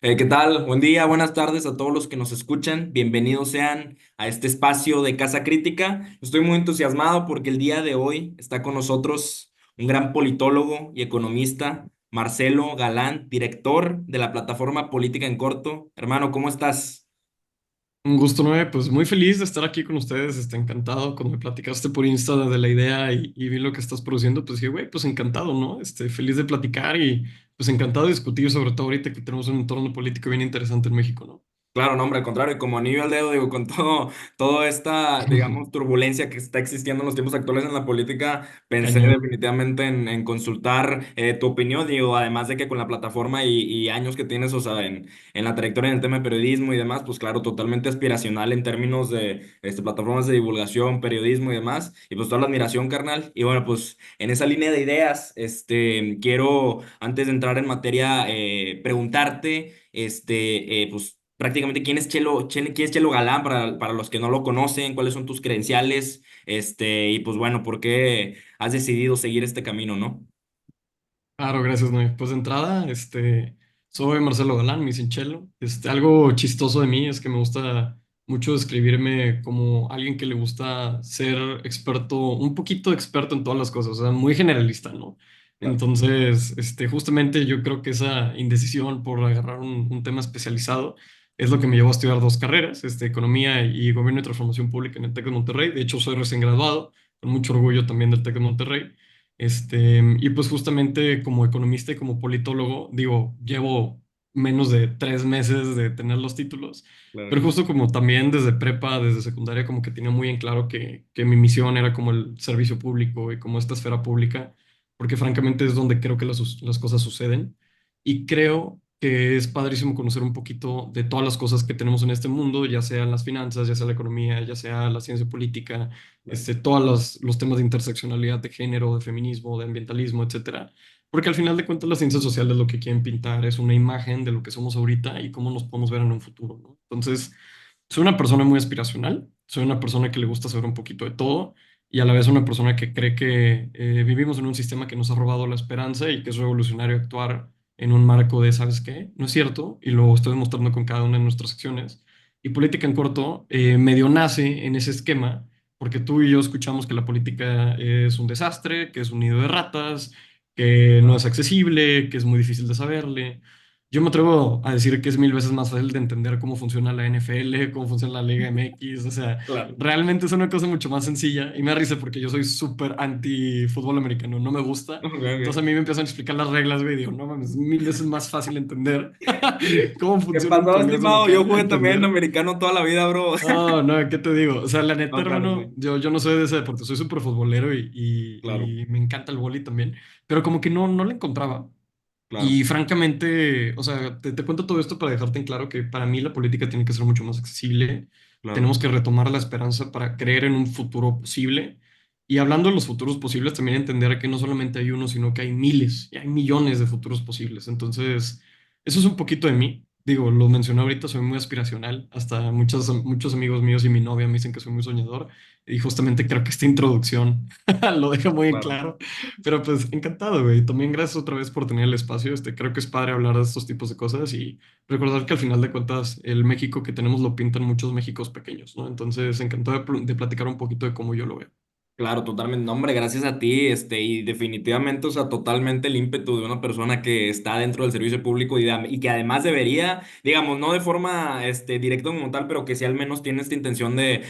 ¿Qué tal? Buen día, buenas tardes a todos los que nos escuchan. Bienvenidos sean a este espacio de Casa Crítica. Estoy muy entusiasmado porque el día de hoy está con nosotros un gran politólogo y economista, Marcelo Galán, director de la plataforma Política en Corto. Hermano, ¿cómo estás? Un gusto, Noé. Pues muy feliz de estar aquí con ustedes. Encantado cuando me platicaste por Insta de la idea y vi lo que estás produciendo. Pues dije, güey, pues encantado, ¿no? Feliz de platicar y pues encantado de discutir, sobre todo ahorita que tenemos un entorno político bien interesante en México, ¿no? Claro, no, hombre, al contrario, y como anillo al dedo, digo, con toda esta, digamos, turbulencia que está existiendo en los tiempos actuales en la política, pensé Cañón. definitivamente en consultar tu opinión, digo, además de que con la plataforma y años que tienes, o sea, en la trayectoria en el tema de periodismo y demás, pues claro, totalmente aspiracional en términos de plataformas de divulgación, periodismo y demás, y pues toda la admiración, carnal. Y bueno, pues en esa línea de ideas, quiero, antes de entrar en materia, preguntarte, pues prácticamente quién es quién es Chelo Galán para los que no lo conocen, cuáles son tus credenciales, y pues bueno, ¿por qué has decidido seguir este camino, no? Claro, gracias, Noé. Pues de entrada, soy Marcelo Galán, mi Chelo. Algo chistoso de mí es que me gusta mucho describirme como alguien que le gusta ser experto, un poquito experto en todas las cosas, o sea, muy generalista, ¿no? Claro, Entonces, justamente yo creo que esa indecisión por agarrar un tema especializado es lo que me llevó a estudiar dos carreras, economía y gobierno y transformación pública en el TEC de Monterrey. De hecho, soy recién graduado, con mucho orgullo también del TEC de Monterrey. Y pues justamente como economista y como politólogo, digo, llevo menos de 3 meses de tener los títulos, claro. pero justo como también desde prepa, desde secundaria, como que tenía muy en claro que mi misión era como el servicio público y como esta esfera pública, porque francamente es donde creo que las cosas suceden. Y creo que es padrísimo conocer un poquito de todas las cosas que tenemos en este mundo, ya sean las finanzas, ya sea la economía, ya sea la ciencia política, Claro. todos los temas de interseccionalidad, de género, de feminismo, de ambientalismo, etcétera. Porque al final de cuentas las ciencias sociales lo que quieren pintar es una imagen de lo que somos ahorita y cómo nos podemos ver en un futuro, ¿no? Entonces, soy una persona muy aspiracional, soy una persona que le gusta saber un poquito de todo y a la vez una persona que cree que vivimos en un sistema que nos ha robado la esperanza y que es revolucionario actuar en un marco de, ¿sabes qué? No es cierto, y lo estoy demostrando con cada una de nuestras acciones. Y política en corto medio nace en ese esquema porque tú y yo escuchamos que la política es un desastre, que es un nido de ratas, que no es Claro. accesible, que es muy difícil de saberle. Yo me atrevo a decir que es 1000 veces más fácil de entender cómo funciona la NFL, cómo funciona la Liga MX, o sea, Claro. realmente es una cosa mucho más sencilla y me da risa porque yo soy súper anti fútbol americano, no me gusta. Ok, Entonces a ok. mí me empiezan a explicar las reglas, güey, y digo, no mames, es 1000 veces más fácil entender cómo ¿Qué funciona un pasó, coleazo estimado? Yo local a jugué también entender. americano toda la vida, bro. No, no, ¿qué te digo? O sea, la neta, No, claro, hermano, sí. yo no soy de ese deporte, soy súper futbolero Claro, y me encanta el vóley también, pero como que no le encontraba. claro, Y francamente, o sea, te cuento todo esto para dejarte en claro que para mí la política tiene que ser mucho más accesible. claro. Tenemos que retomar la esperanza para creer en un futuro posible. Y hablando de los futuros posibles, también entender que no solamente hay uno, sino que hay miles y hay millones de futuros posibles. Entonces, eso es un poquito de mí. Digo, lo mencioné ahorita, soy muy aspiracional. Hasta muchos amigos míos y mi novia me dicen que soy muy soñador. Y justamente creo que esta introducción lo deja muy en Claro. claro. Pero pues encantado, güey. También gracias otra vez por tener el espacio. Creo que es padre hablar de estos tipos de cosas y recordar que al final de cuentas el México que tenemos lo pintan muchos Méxicos pequeños, ¿no? Entonces, encantado de platicar un poquito de cómo yo lo veo. Claro, totalmente. No, hombre, gracias a ti, y definitivamente, o sea, totalmente el ímpetu de una persona que está dentro del servicio público y que además debería, digamos, no de forma, directa como tal, pero que sí al menos tiene esta intención de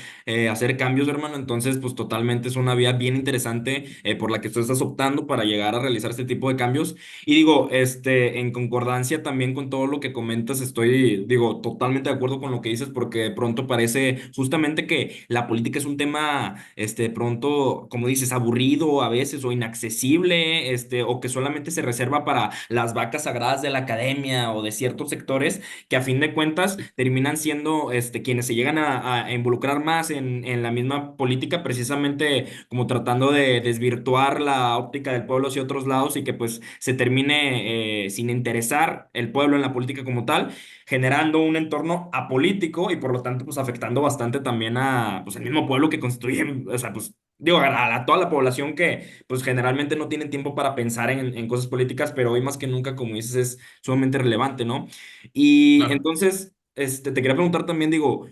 hacer cambios, hermano. Entonces, pues totalmente es una vía bien interesante por la que tú estás optando para llegar a realizar este tipo de cambios. Y digo, en concordancia también con todo lo que comentas, estoy, digo, totalmente de acuerdo con lo que dices, porque de pronto parece justamente que la política es un tema, de pronto, como dices, aburrido a veces o inaccesible, o que solamente se reserva para las vacas sagradas de la academia o de ciertos sectores que a fin de cuentas terminan siendo, quienes se llegan a involucrar más en la misma política, precisamente como tratando de desvirtuar la óptica del pueblo hacia otros lados y que pues se termine sin interesar el pueblo en la política como tal, generando un entorno apolítico y por lo tanto pues afectando bastante también a pues el mismo pueblo que constituye, o sea, pues digo, a toda la población que pues generalmente no tienen tiempo para pensar en cosas políticas, pero hoy más que nunca, como dices, es sumamente relevante, ¿no? Y Claro. entonces, te quería preguntar también, digo,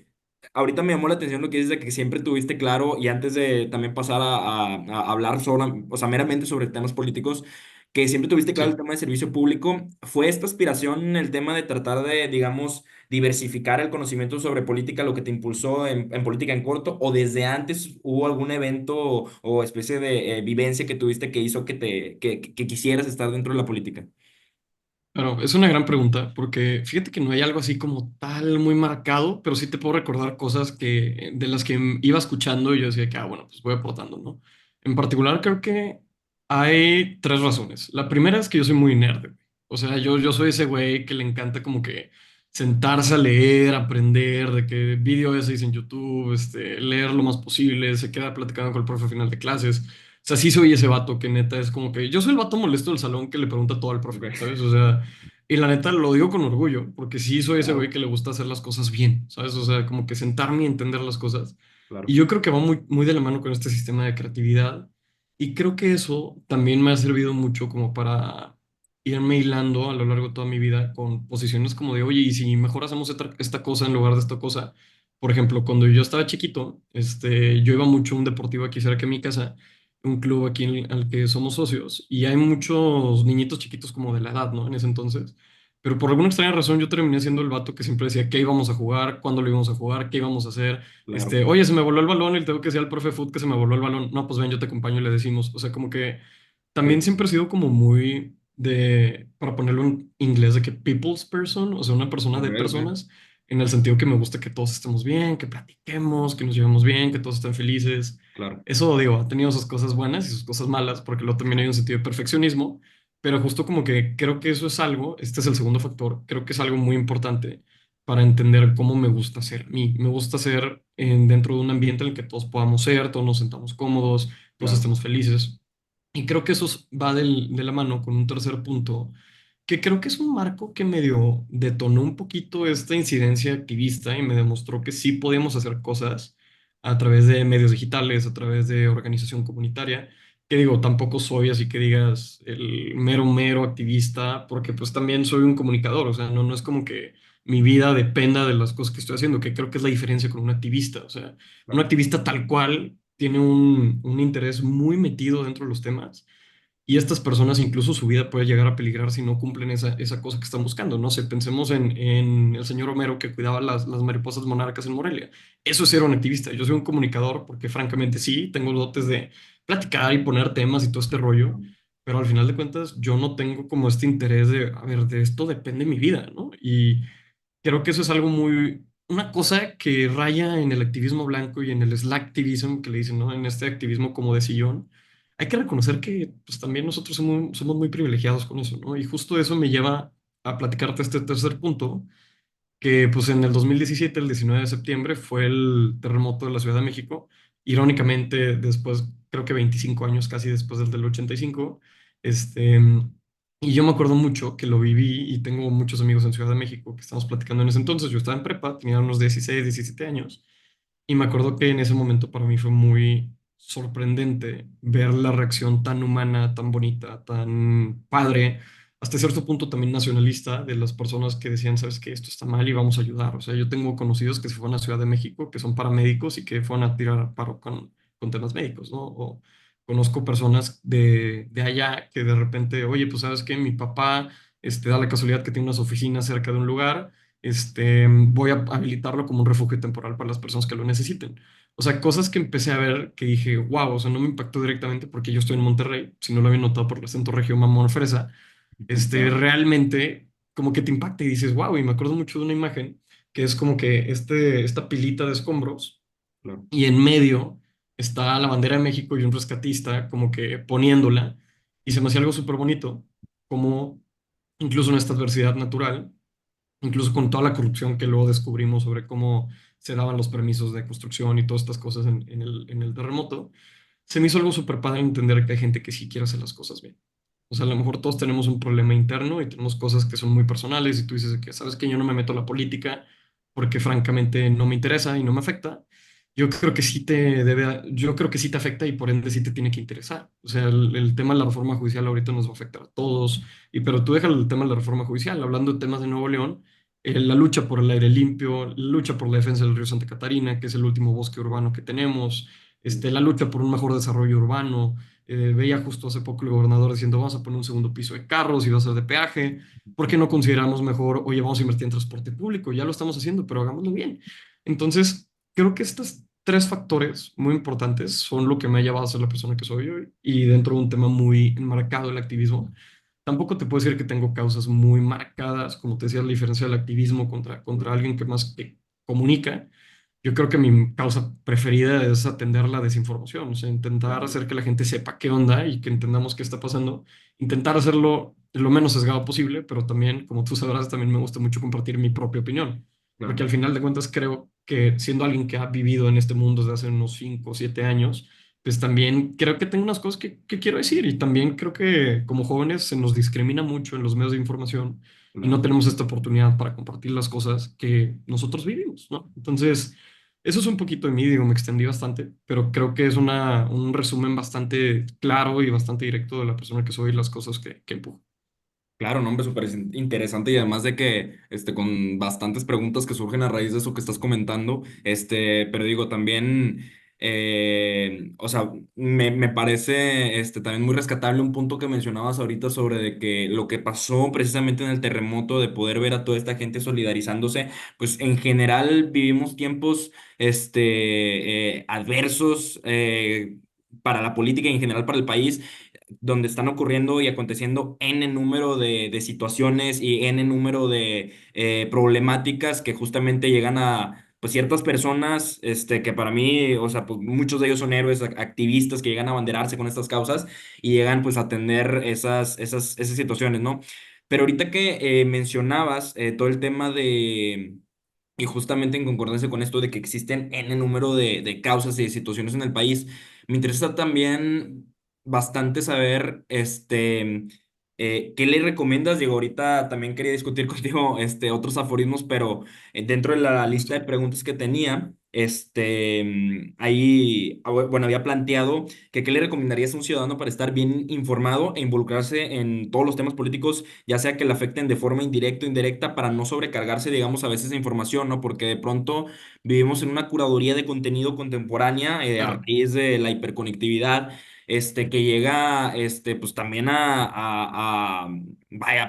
ahorita me llamó la atención lo que dices de que siempre tuviste claro y antes de también pasar a hablar sobre, o sea, meramente sobre temas políticos, que siempre tuviste claro el Sí. tema de servicio público. ¿Fue esta aspiración el tema de tratar de, digamos, diversificar el conocimiento sobre política lo que te impulsó en política en corto? ¿O desde antes hubo algún evento o especie de vivencia que tuviste que hizo que quisieras estar dentro de la política? Claro, es una gran pregunta, porque fíjate que no hay algo así como tal muy marcado, pero sí te puedo recordar cosas que, de las que iba escuchando y yo decía que, bueno, pues voy aportando, ¿no? En particular, creo que hay tres razones. La primera es que yo soy muy nerd, güey. O sea, yo soy ese güey que le encanta como que sentarse a leer, aprender, de que video essays en YouTube, leer lo más posible, se queda platicando con el profe al final de clases. O sea, sí soy ese vato que neta es como que yo soy el vato molesto del salón que le pregunta todo al profe, Ok, ¿sabes? O sea, y la neta lo digo con orgullo, porque sí soy ese güey claro, que le gusta hacer las cosas bien, ¿sabes? O sea, como que sentarme y entender las cosas. Y claro. yo creo que va muy, muy de la mano con este sistema de creatividad. Y creo que eso también me ha servido mucho como para irme hilando a lo largo de toda mi vida con posiciones como de, oye, y si mejor hacemos esta cosa en lugar de esta cosa. Por ejemplo, cuando yo estaba chiquito, yo iba mucho a un deportivo aquí cerca de mi casa, un club aquí al que somos socios, y hay muchos niñitos chiquitos como de la edad, ¿no? En ese entonces. Pero por alguna extraña razón yo terminé siendo el vato que siempre decía qué íbamos a jugar, cuándo lo íbamos a jugar, qué íbamos a hacer. Claro, Oye, se me voló el balón y le tengo que decir al profe Foot que se me voló el balón. No, pues ven, yo te acompaño y le decimos. O sea, como que también sí, siempre he sido como muy de, para ponerlo en inglés, de que people's person, o sea, una persona ok, de ok, personas, en el sentido que me gusta que todos estemos bien, que platiquemos, que nos llevemos bien, que todos estén felices. claro, Eso, digo, ha tenido sus cosas buenas y sus cosas malas, porque luego también hay un sentido de perfeccionismo, pero justo como que creo que eso es algo, este es el segundo factor, creo que es algo muy importante para entender cómo me gusta ser a mí. Me gusta ser dentro de un ambiente en el que todos podamos ser, todos nos sentamos cómodos, todos claro, estemos felices. Y creo que eso va de la mano con un tercer punto, que creo que es un marco que medio detonó un poquito esta incidencia activista y me demostró que sí podíamos hacer cosas a través de medios digitales, a través de organización comunitaria, que digo, tampoco soy así que digas el mero, mero activista, porque pues también soy un comunicador, o sea, no es como que mi vida dependa de las cosas que estoy haciendo, que creo que es la diferencia con un activista, o sea, un claro, activista tal cual tiene un interés muy metido dentro de los temas y estas personas, incluso su vida puede llegar a peligrar si no cumplen esa cosa que están buscando. No sé, pensemos en el señor Homero que cuidaba las mariposas monarcas en Morelia. Eso es ser un activista. Yo soy un comunicador porque francamente sí, tengo dotes de platicar y poner temas y todo este rollo, pero al final de cuentas yo no tengo como este interés de, a ver, de esto depende mi vida, ¿no? Y creo que eso es algo muy, una cosa que raya en el activismo blanco y en el slacktivism que le dicen, ¿no? En este activismo como de sillón. Hay que reconocer que pues también nosotros somos muy privilegiados con eso, ¿no? Y justo eso me lleva a platicarte este tercer punto, que pues en el 2017, el 19 de septiembre, fue el terremoto de la Ciudad de México. Irónicamente, después, creo que 25 años casi después del 85. Este, y yo me acuerdo mucho que lo viví y tengo muchos amigos en Ciudad de México que estamos platicando en ese entonces. Yo estaba en prepa, tenía unos 16 17 años. Y me acuerdo que en ese momento para mí fue muy sorprendente ver la reacción tan humana, tan bonita, tan padre, hasta cierto punto también nacionalista de las personas que decían, sabes que esto está mal y vamos a ayudar. O sea, yo tengo conocidos que se fueron a Ciudad de México, que son paramédicos y que fueron a tirar paro con temas médicos, ¿no? O conozco personas de allá que de repente, oye, pues sabes que mi papá da la casualidad que tiene unas oficinas cerca de un lugar, voy a habilitarlo como un refugio temporal para las personas que lo necesiten. O sea, cosas que empecé a ver que dije, wow, o sea, no me impactó directamente porque yo estoy en Monterrey, si no lo había notado por el acento regio mamón fresa, claro, realmente como que te impacta y dices, wow, y me acuerdo mucho de una imagen que es como que esta pilita de escombros claro, y en medio está la bandera de México y un rescatista como que poniéndola y se me hacía algo súper bonito, como incluso en esta adversidad natural, incluso con toda la corrupción que luego descubrimos sobre cómo se daban los permisos de construcción y todas estas cosas en el terremoto, se me hizo algo súper padre entender que hay gente que sí quiere hacer las cosas bien. O sea, a lo mejor todos tenemos un problema interno y tenemos cosas que son muy personales y tú dices que, sabes que yo no me meto a la política porque francamente no me interesa y no me afecta. yo creo que sí te afecta y por ende sí te tiene que interesar. O sea, el tema de la reforma judicial ahorita nos va a afectar a todos, pero tú deja el tema de la reforma judicial, hablando de temas de Nuevo León, la lucha por el aire limpio, la lucha por la defensa del río Santa Catarina, que es el último bosque urbano que tenemos, la lucha por un mejor desarrollo urbano. Veía justo hace poco el gobernador diciendo, vamos a poner un segundo piso de carros y va a ser de peaje. ¿Por qué no consideramos mejor, oye, vamos a invertir en transporte público? Ya lo estamos haciendo, pero hagámoslo bien. Entonces, creo que estos tres factores muy importantes son lo que me ha llevado a ser la persona que soy hoy y dentro de un tema muy enmarcado el activismo. Tampoco te puedo decir que tengo causas muy marcadas, como te decía, la diferencia del activismo contra alguien que más que comunica. Yo creo que mi causa preferida es atender la desinformación, o sea, intentar Claro, hacer que la gente sepa qué onda y que entendamos qué está pasando, intentar hacerlo lo menos sesgado posible, pero también, como tú sabrás, también me gusta mucho compartir mi propia opinión, porque claro. al final de cuentas creo que siendo alguien que ha vivido en este mundo desde hace unos 5 o 7 años, pues también creo que tengo unas cosas que quiero decir y también creo que como jóvenes se nos discrimina mucho en los medios de información y no Claro. tenemos esta oportunidad para compartir las cosas que nosotros vivimos, ¿no? Entonces... Eso es un poquito de mí, digo, me extendí bastante, pero creo que es un resumen bastante claro y bastante directo de la persona que soy y las cosas que empujo. Claro, no, hombre, súper interesante y además de que, con bastantes preguntas que surgen a raíz de eso que estás comentando, pero digo, también, o sea, me parece, también muy rescatable un punto que mencionabas ahorita sobre de que lo que pasó precisamente en el terremoto, de poder ver a toda esta gente solidarizándose, pues en general vivimos tiempos, adversos, para la política y en general para el país donde están ocurriendo y aconteciendo n número de situaciones y n número de problemáticas que justamente llegan a pues ciertas personas, que para mí, o sea, pues muchos de ellos son héroes, activistas que llegan a abanderarse con estas causas y llegan pues a atender esas situaciones, ¿no? Pero ahorita que mencionabas todo el tema de... Y justamente en concordancia con esto de que existen N número de causas y de situaciones en el país, me interesa también bastante saber, ¿qué le recomiendas? Digo, ahorita también quería discutir contigo, otros aforismos, pero dentro de la lista de preguntas que tenía, ahí, bueno, había planteado que qué le recomendarías a un ciudadano para estar bien informado e involucrarse en todos los temas políticos, ya sea que le afecten de forma indirecta o indirecta, para no sobrecargarse, digamos, a veces de información, ¿no? Porque de pronto vivimos en una curaduría de contenido contemporánea, a Claro. raíz de la hiperconectividad, que llega, pues también vaya,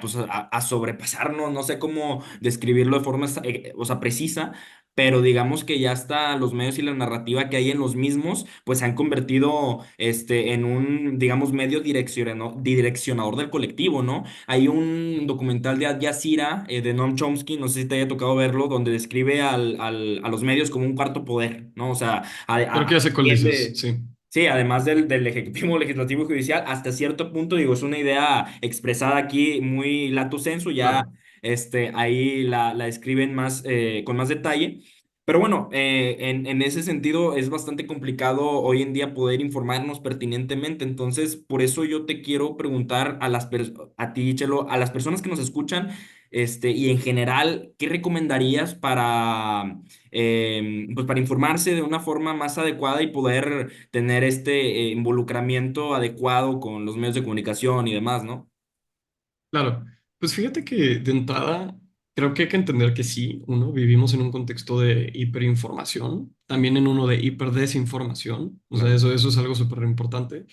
pues a sobrepasarnos, no sé cómo describirlo de forma, o sea, precisa, pero digamos que ya hasta los medios y la narrativa que hay en los mismos, pues se han convertido, en un, digamos, medio direccionador del colectivo, ¿no? Hay un documental de Al Jazeera, de Noam Chomsky, no sé si te haya tocado verlo, donde describe a los medios como un cuarto poder, ¿no? O sea, Creo que ya sé cuál dices, atiende- sí, sí, además del ejecutivo, legislativo y judicial, hasta cierto punto, digo, es una idea expresada aquí muy lato sensu, ya, claro. ahí la describen más, con más detalle. Pero bueno, en ese sentido es bastante complicado hoy en día poder informarnos pertinentemente. Entonces, por eso yo te quiero preguntar a ti, Chelo, a las personas que nos escuchan, y en general, ¿qué recomendarías pues para informarse de una forma más adecuada y poder tener este involucramiento adecuado con los medios de comunicación y demás, ¿no? Claro, pues fíjate que de entrada creo que hay que entender que sí, uno, vivimos en un contexto de hiperinformación, también en uno de hiperdesinformación, o sea, Claro. eso es algo súper importante.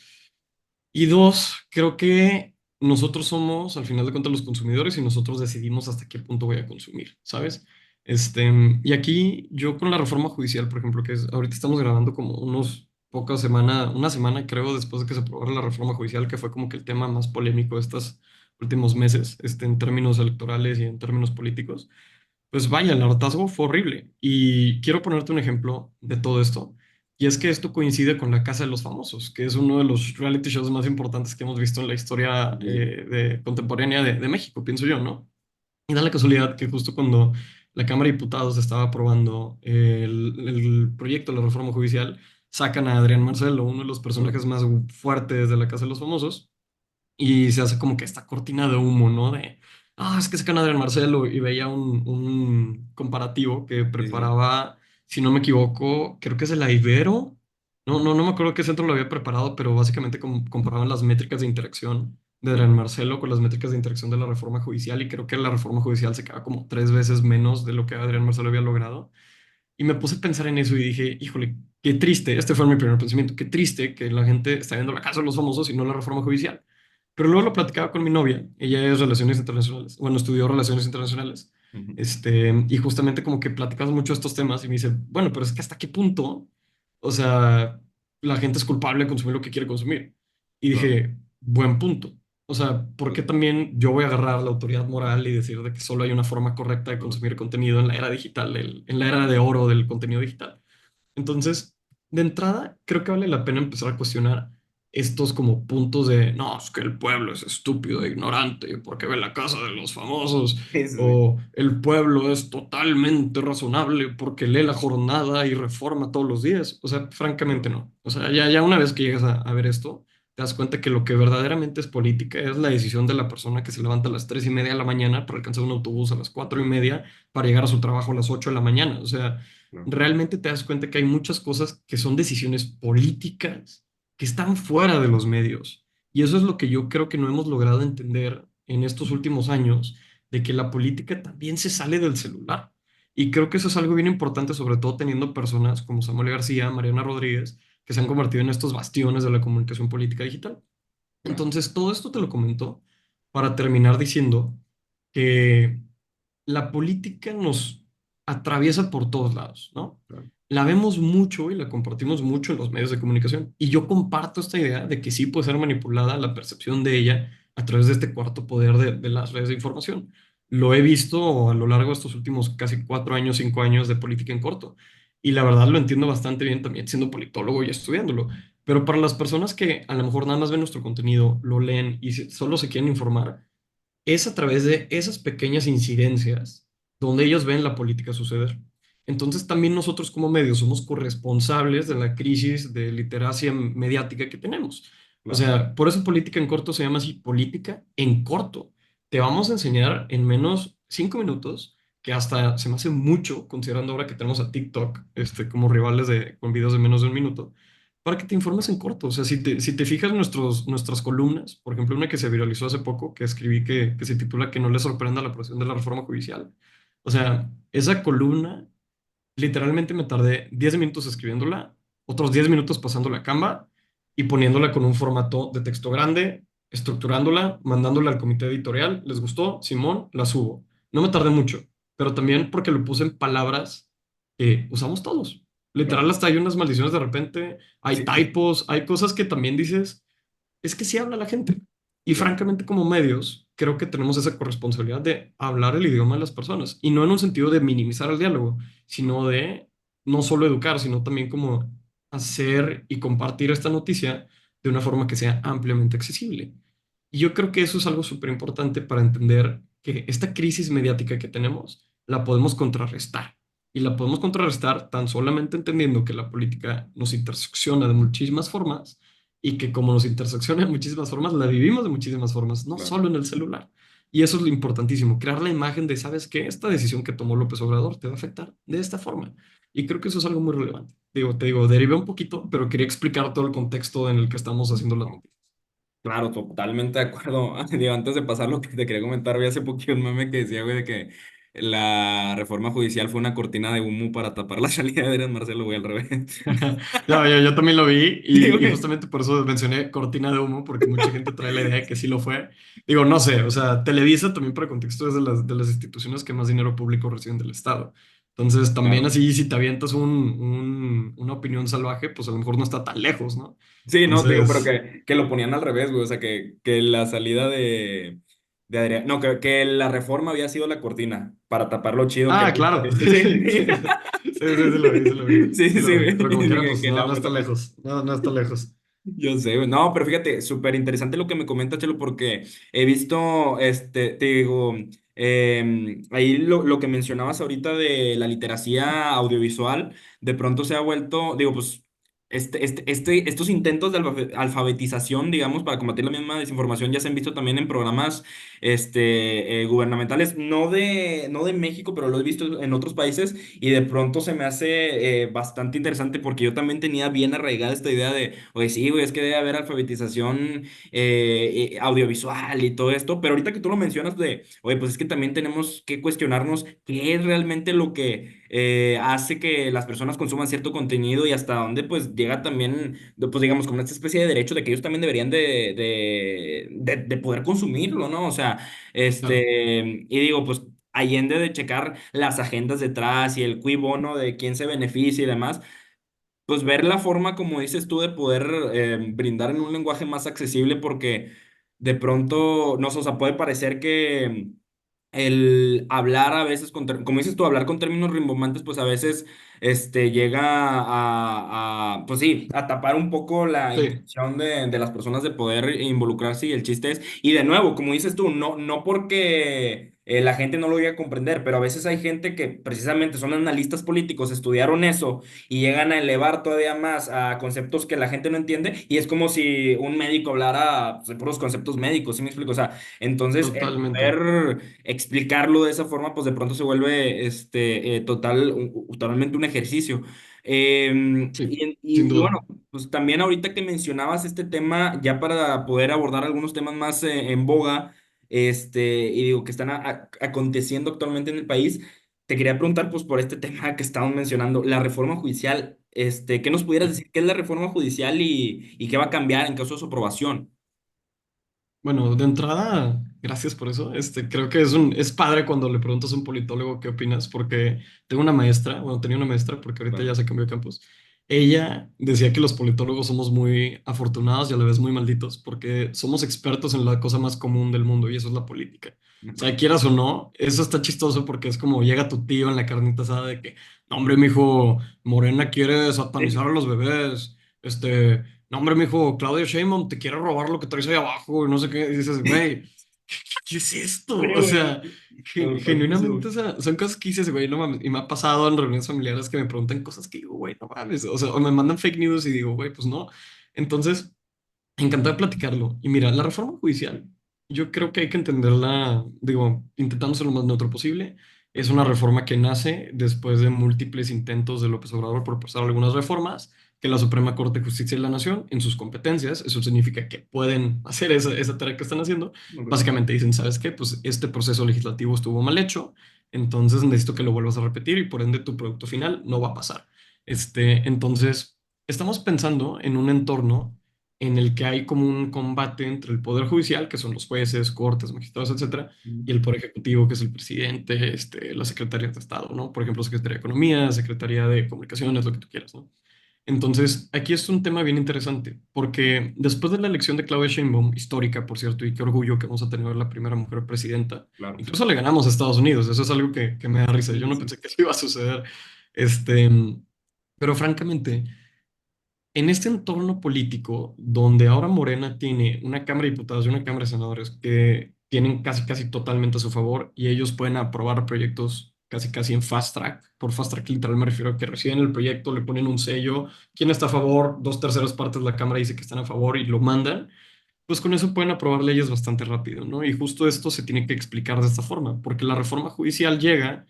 Y dos, creo que nosotros somos, al final de cuentas, los consumidores y nosotros decidimos hasta qué punto voy a consumir, ¿sabes? Este, y aquí yo con la reforma judicial, por ejemplo, que es, ahorita estamos grabando como unos pocas semanas, una semana creo, después de que se aprobara la reforma judicial, que fue como que el tema más polémico de estos últimos meses, en términos electorales y en términos políticos. Pues vaya, el hartazgo fue horrible. Y quiero ponerte un ejemplo de todo esto. Y es que esto coincide con La Casa de los Famosos, que es uno de los reality shows más importantes que hemos visto en la historia Sí, contemporánea de México, pienso yo, ¿no? Y da la casualidad que justo cuando la Cámara de Diputados estaba aprobando el proyecto de la reforma judicial, sacan a Adrián Marcelo, uno de los personajes más fuertes de La Casa de los Famosos, y se hace como que esta cortina de humo, ¿no? De, es que sacan a Adrián Marcelo y veía un comparativo que sí, sí. preparaba si no me equivoco, creo que es el Ibero. No me acuerdo qué centro lo había preparado, pero básicamente comparaban las métricas de interacción de Adrián Ujú. Marcelo con las métricas de interacción de la reforma judicial y creo que la reforma judicial se quedaba como 3 veces menos de lo que Adrián Marcelo había logrado. Y me puse a pensar en eso y dije, híjole, qué triste, este fue mi primer pensamiento, qué triste que la gente está viendo la casa de los famosos y no la reforma judicial. Pero luego lo platicaba con mi novia, ella es relaciones internacionales, bueno, estudió relaciones internacionales, Ujú. y justamente como que platicamos mucho de estos temas y me dice, bueno, pero es que hasta qué punto, o sea, la gente es culpable de consumir lo que quiere consumir. Y Claro. dije, buen punto. O sea, ¿por qué Sí, también yo voy a agarrar la autoridad moral y decir de que solo hay una forma correcta de claro. consumir contenido en la era digital, en la era de oro del contenido digital? Entonces, de entrada, creo que vale la pena empezar a cuestionar estos como puntos de, no, es que el pueblo es estúpido e ignorante porque ve la casa de los famosos, Sí, sí, sí. o el pueblo es totalmente razonable porque lee la jornada y reforma todos los días. O sea, francamente Claro. no. O sea, ya una vez que llegas a ver esto, te das cuenta que lo que verdaderamente es política es la decisión de la persona que se levanta a las 3:30 de la mañana para alcanzar un autobús a las 4:30 para llegar a su trabajo a las 8 de la mañana. O sea, Claro. realmente te das cuenta que hay muchas cosas que son decisiones políticas que están fuera de los medios. Y eso es lo que yo creo que no hemos logrado entender en estos últimos años, de que la política también se sale del celular. Y creo que eso es algo bien importante, sobre todo teniendo personas como Samuel García, Mariana Rodríguez, que se han convertido en estos bastiones de la comunicación política digital. Claro. Entonces, todo esto te lo comento para terminar diciendo que la política nos atraviesa por todos lados, ¿no? Claro. La vemos mucho y la compartimos mucho en los medios de comunicación. Y yo comparto esta idea de que sí puede ser manipulada la percepción de ella a través de este cuarto poder de las redes de información. Lo he visto a lo largo de estos últimos casi 4 años, 5 años de política en corto. Y la verdad lo entiendo bastante bien también siendo politólogo y estudiándolo. Pero para las personas que a lo mejor nada más ven nuestro contenido, lo leen y solo se quieren informar, es a través de esas pequeñas incidencias donde ellos ven la política suceder. Entonces también nosotros como medios somos corresponsables de la crisis de literacia mediática que tenemos. O Claro. sea, por eso política en corto se llama así, política en corto. Te vamos a enseñar en menos 5 minutos, que hasta se me hace mucho, considerando ahora que tenemos a TikTok como rivales con videos de menos de un minuto, para que te informes en corto. O sea, si te fijas en nuestras columnas, por ejemplo, una que se viralizó hace poco, que escribí que se titula Que no le sorprenda la aprobación de la reforma judicial. O sea, esa columna, literalmente me tardé 10 minutos escribiéndola, otros 10 minutos pasándola a Canva y poniéndola con un formato de texto grande, estructurándola, mandándola al comité editorial. ¿Les gustó? Simón, la subo. No me tardé mucho, pero también porque lo puse en palabras que usamos todos. Literal, Claro. hasta hay unas maldiciones de repente, hay Sí, sí. typos, hay cosas que también dices, es que sí habla la gente. Y Claro. francamente, como medios, creo que tenemos esa corresponsabilidad de hablar el idioma de las personas. Y no en un sentido de minimizar el diálogo, sino de no solo educar, sino también como hacer y compartir esta noticia de una forma que sea ampliamente accesible. Y yo creo que eso es algo súper importante para entender que esta crisis mediática que tenemos la podemos contrarrestar. Y la podemos contrarrestar tan solamente entendiendo que la política nos intersecciona de muchísimas formas y que como nos intersecciona de muchísimas formas, la vivimos de muchísimas formas, no Claro. solo en el celular. Y eso es lo importantísimo, crear la imagen de, ¿sabes qué? Esta decisión que tomó López Obrador te va a afectar de esta forma. Y creo que eso es algo muy relevante. Te digo, derivé un poquito, pero quería explicar todo el contexto en el que estamos haciendo las noticias. Claro, totalmente de acuerdo. Digo, antes de pasar lo que te quería comentar, vi hace poquito un meme que decía, güey, de que la reforma judicial fue una cortina de humo para tapar la salida de Adrián Marcelo, güey, al revés. No, yo también lo vi Sí, y güey. justamente por eso mencioné cortina de humo, porque mucha gente trae la idea de que sí lo fue. Digo, no sé, o sea, Televisa también para contexto es de las instituciones que más dinero público reciben del Estado. Entonces, también Claro. así, si te avientas una opinión salvaje, pues a lo mejor no está tan lejos, ¿no? Sí, no, te digo, pero Entonces, que lo ponían al revés, güey. O sea, que la salida de Adrián. No, que la reforma había sido la cortina para tapar lo chido que ah, él. claro. Sí, sí, Sí, lo vi, sí lo vi, sí, sí sí, lo vi. güey. Pero como quiera, pues Que no, la no está tapar. lejos. No, no está lejos. Yo sé, güey. No, pero fíjate, súper interesante lo que me comentas, Chelo, porque he visto, te digo, ahí lo que mencionabas ahorita de la literacia audiovisual, de pronto se ha vuelto, digo, pues, estos intentos de alfabetización, digamos, para combatir la misma desinformación ya se han visto también en programas gubernamentales, no de México, pero lo he visto en otros países y de pronto se me hace bastante interesante porque yo también tenía bien arraigada esta idea de, oye, sí, güey, es que debe haber alfabetización audiovisual y todo esto, pero ahorita que tú lo mencionas de, oye, pues es que también tenemos que cuestionarnos qué es realmente lo que hace que las personas consuman cierto contenido y hasta dónde pues llega también, pues digamos, como esta especie de derecho de que ellos también deberían de poder consumirlo, ¿no? O sea, Claro. y digo, pues allende de checar las agendas detrás y el cui bono de quién se beneficia y demás, pues ver la forma, como dices tú, de poder brindar en un lenguaje más accesible porque de pronto, no sé, o sea, puede parecer que el hablar a veces, como dices tú, hablar con términos rimbombantes, pues a veces llega pues sí, a tapar un poco la Sí, intención de las personas de poder involucrarse y el chiste es, y de nuevo, como dices tú, no porque la gente no lo llegue a comprender, pero a veces hay gente que precisamente son analistas políticos, estudiaron eso y llegan a elevar todavía más a conceptos que la gente no entiende y es como si un médico hablara pues, de puros conceptos médicos, ¿sí me explico? O sea, entonces el totalmente. poder explicarlo de esa forma, pues de pronto se vuelve totalmente un ejercicio. Sí, sin Y duda. bueno, pues también ahorita que mencionabas este tema, ya para poder abordar algunos temas más en boga, y digo que están aconteciendo actualmente en el país, te quería preguntar pues por este tema que estábamos mencionando, la reforma judicial, ¿qué nos pudieras Sí. decir? ¿Qué es la reforma judicial y qué va a cambiar en caso de su aprobación? Bueno, de entrada, gracias por eso. Creo que es padre cuando le preguntas a un politólogo qué opinas, porque tengo una maestra, bueno, tenía una maestra, porque ahorita ya Claro. se cambió de campus. Ella decía que los politólogos somos muy afortunados y a la vez muy malditos, porque somos expertos en la cosa más común del mundo y eso es la política. O sea, quieras o no, eso está chistoso porque es como llega tu tío en la carnita asada de que, no, hombre, mijo, Morena quiere satanizar a los bebés. No, hombre, mijo, Claudia Sheinbaum te quiere robar lo que traes ahí abajo, y no sé qué. Y dices, güey, ¿qué es esto? Sí, O güey. sea, Totalmente, genuinamente, güey. o sea, son cosas que dices, güey, no mames. Y me ha pasado en reuniones familiares que me preguntan cosas que digo, güey, no mames. O sea, o me mandan fake news y digo, güey, pues no. Entonces, encantado de platicarlo. Y mira, la reforma judicial, yo creo que hay que entenderla, digo, intentando ser lo más neutro posible. Es una reforma que nace después de múltiples intentos de López Obrador por pasar algunas reformas que la Suprema Corte de Justicia de la Nación, en sus competencias, eso significa que pueden hacer esa tarea que están haciendo. Ok. Básicamente dicen, ¿sabes qué? Pues este proceso legislativo estuvo mal hecho, entonces necesito que lo vuelvas a repetir y por ende tu producto final no va a pasar. Entonces, estamos pensando en un entorno en el que hay como un combate entre el Poder Judicial, que son los jueces, cortes, magistrados, etcétera, y el Poder Ejecutivo, que es el presidente, la Secretaría de Estado, ¿no? Por ejemplo, Secretaría de Economía, Secretaría de Comunicaciones, lo que tú quieras, ¿no? Entonces, aquí es un tema bien interesante, porque después de la elección de Claudia Sheinbaum, histórica, por cierto, y qué orgullo que vamos a tener la primera mujer presidenta, Claro, sí. incluso le ganamos a Estados Unidos, eso es algo que me da risa, yo Sí, no sí. pensé que eso iba a suceder, este, pero francamente, en este entorno político, donde ahora Morena tiene una Cámara de Diputados y una Cámara de Senadores que tienen casi casi totalmente a su favor y ellos pueden aprobar proyectos casi casi en fast track, por fast track literal me refiero a que reciben el proyecto, le ponen un sello, quién está a favor, dos terceras partes de la Cámara dice que están a favor y lo mandan, pues con eso pueden aprobar leyes bastante rápido, ¿no? Y justo esto se tiene que explicar de esta forma, porque la reforma judicial llega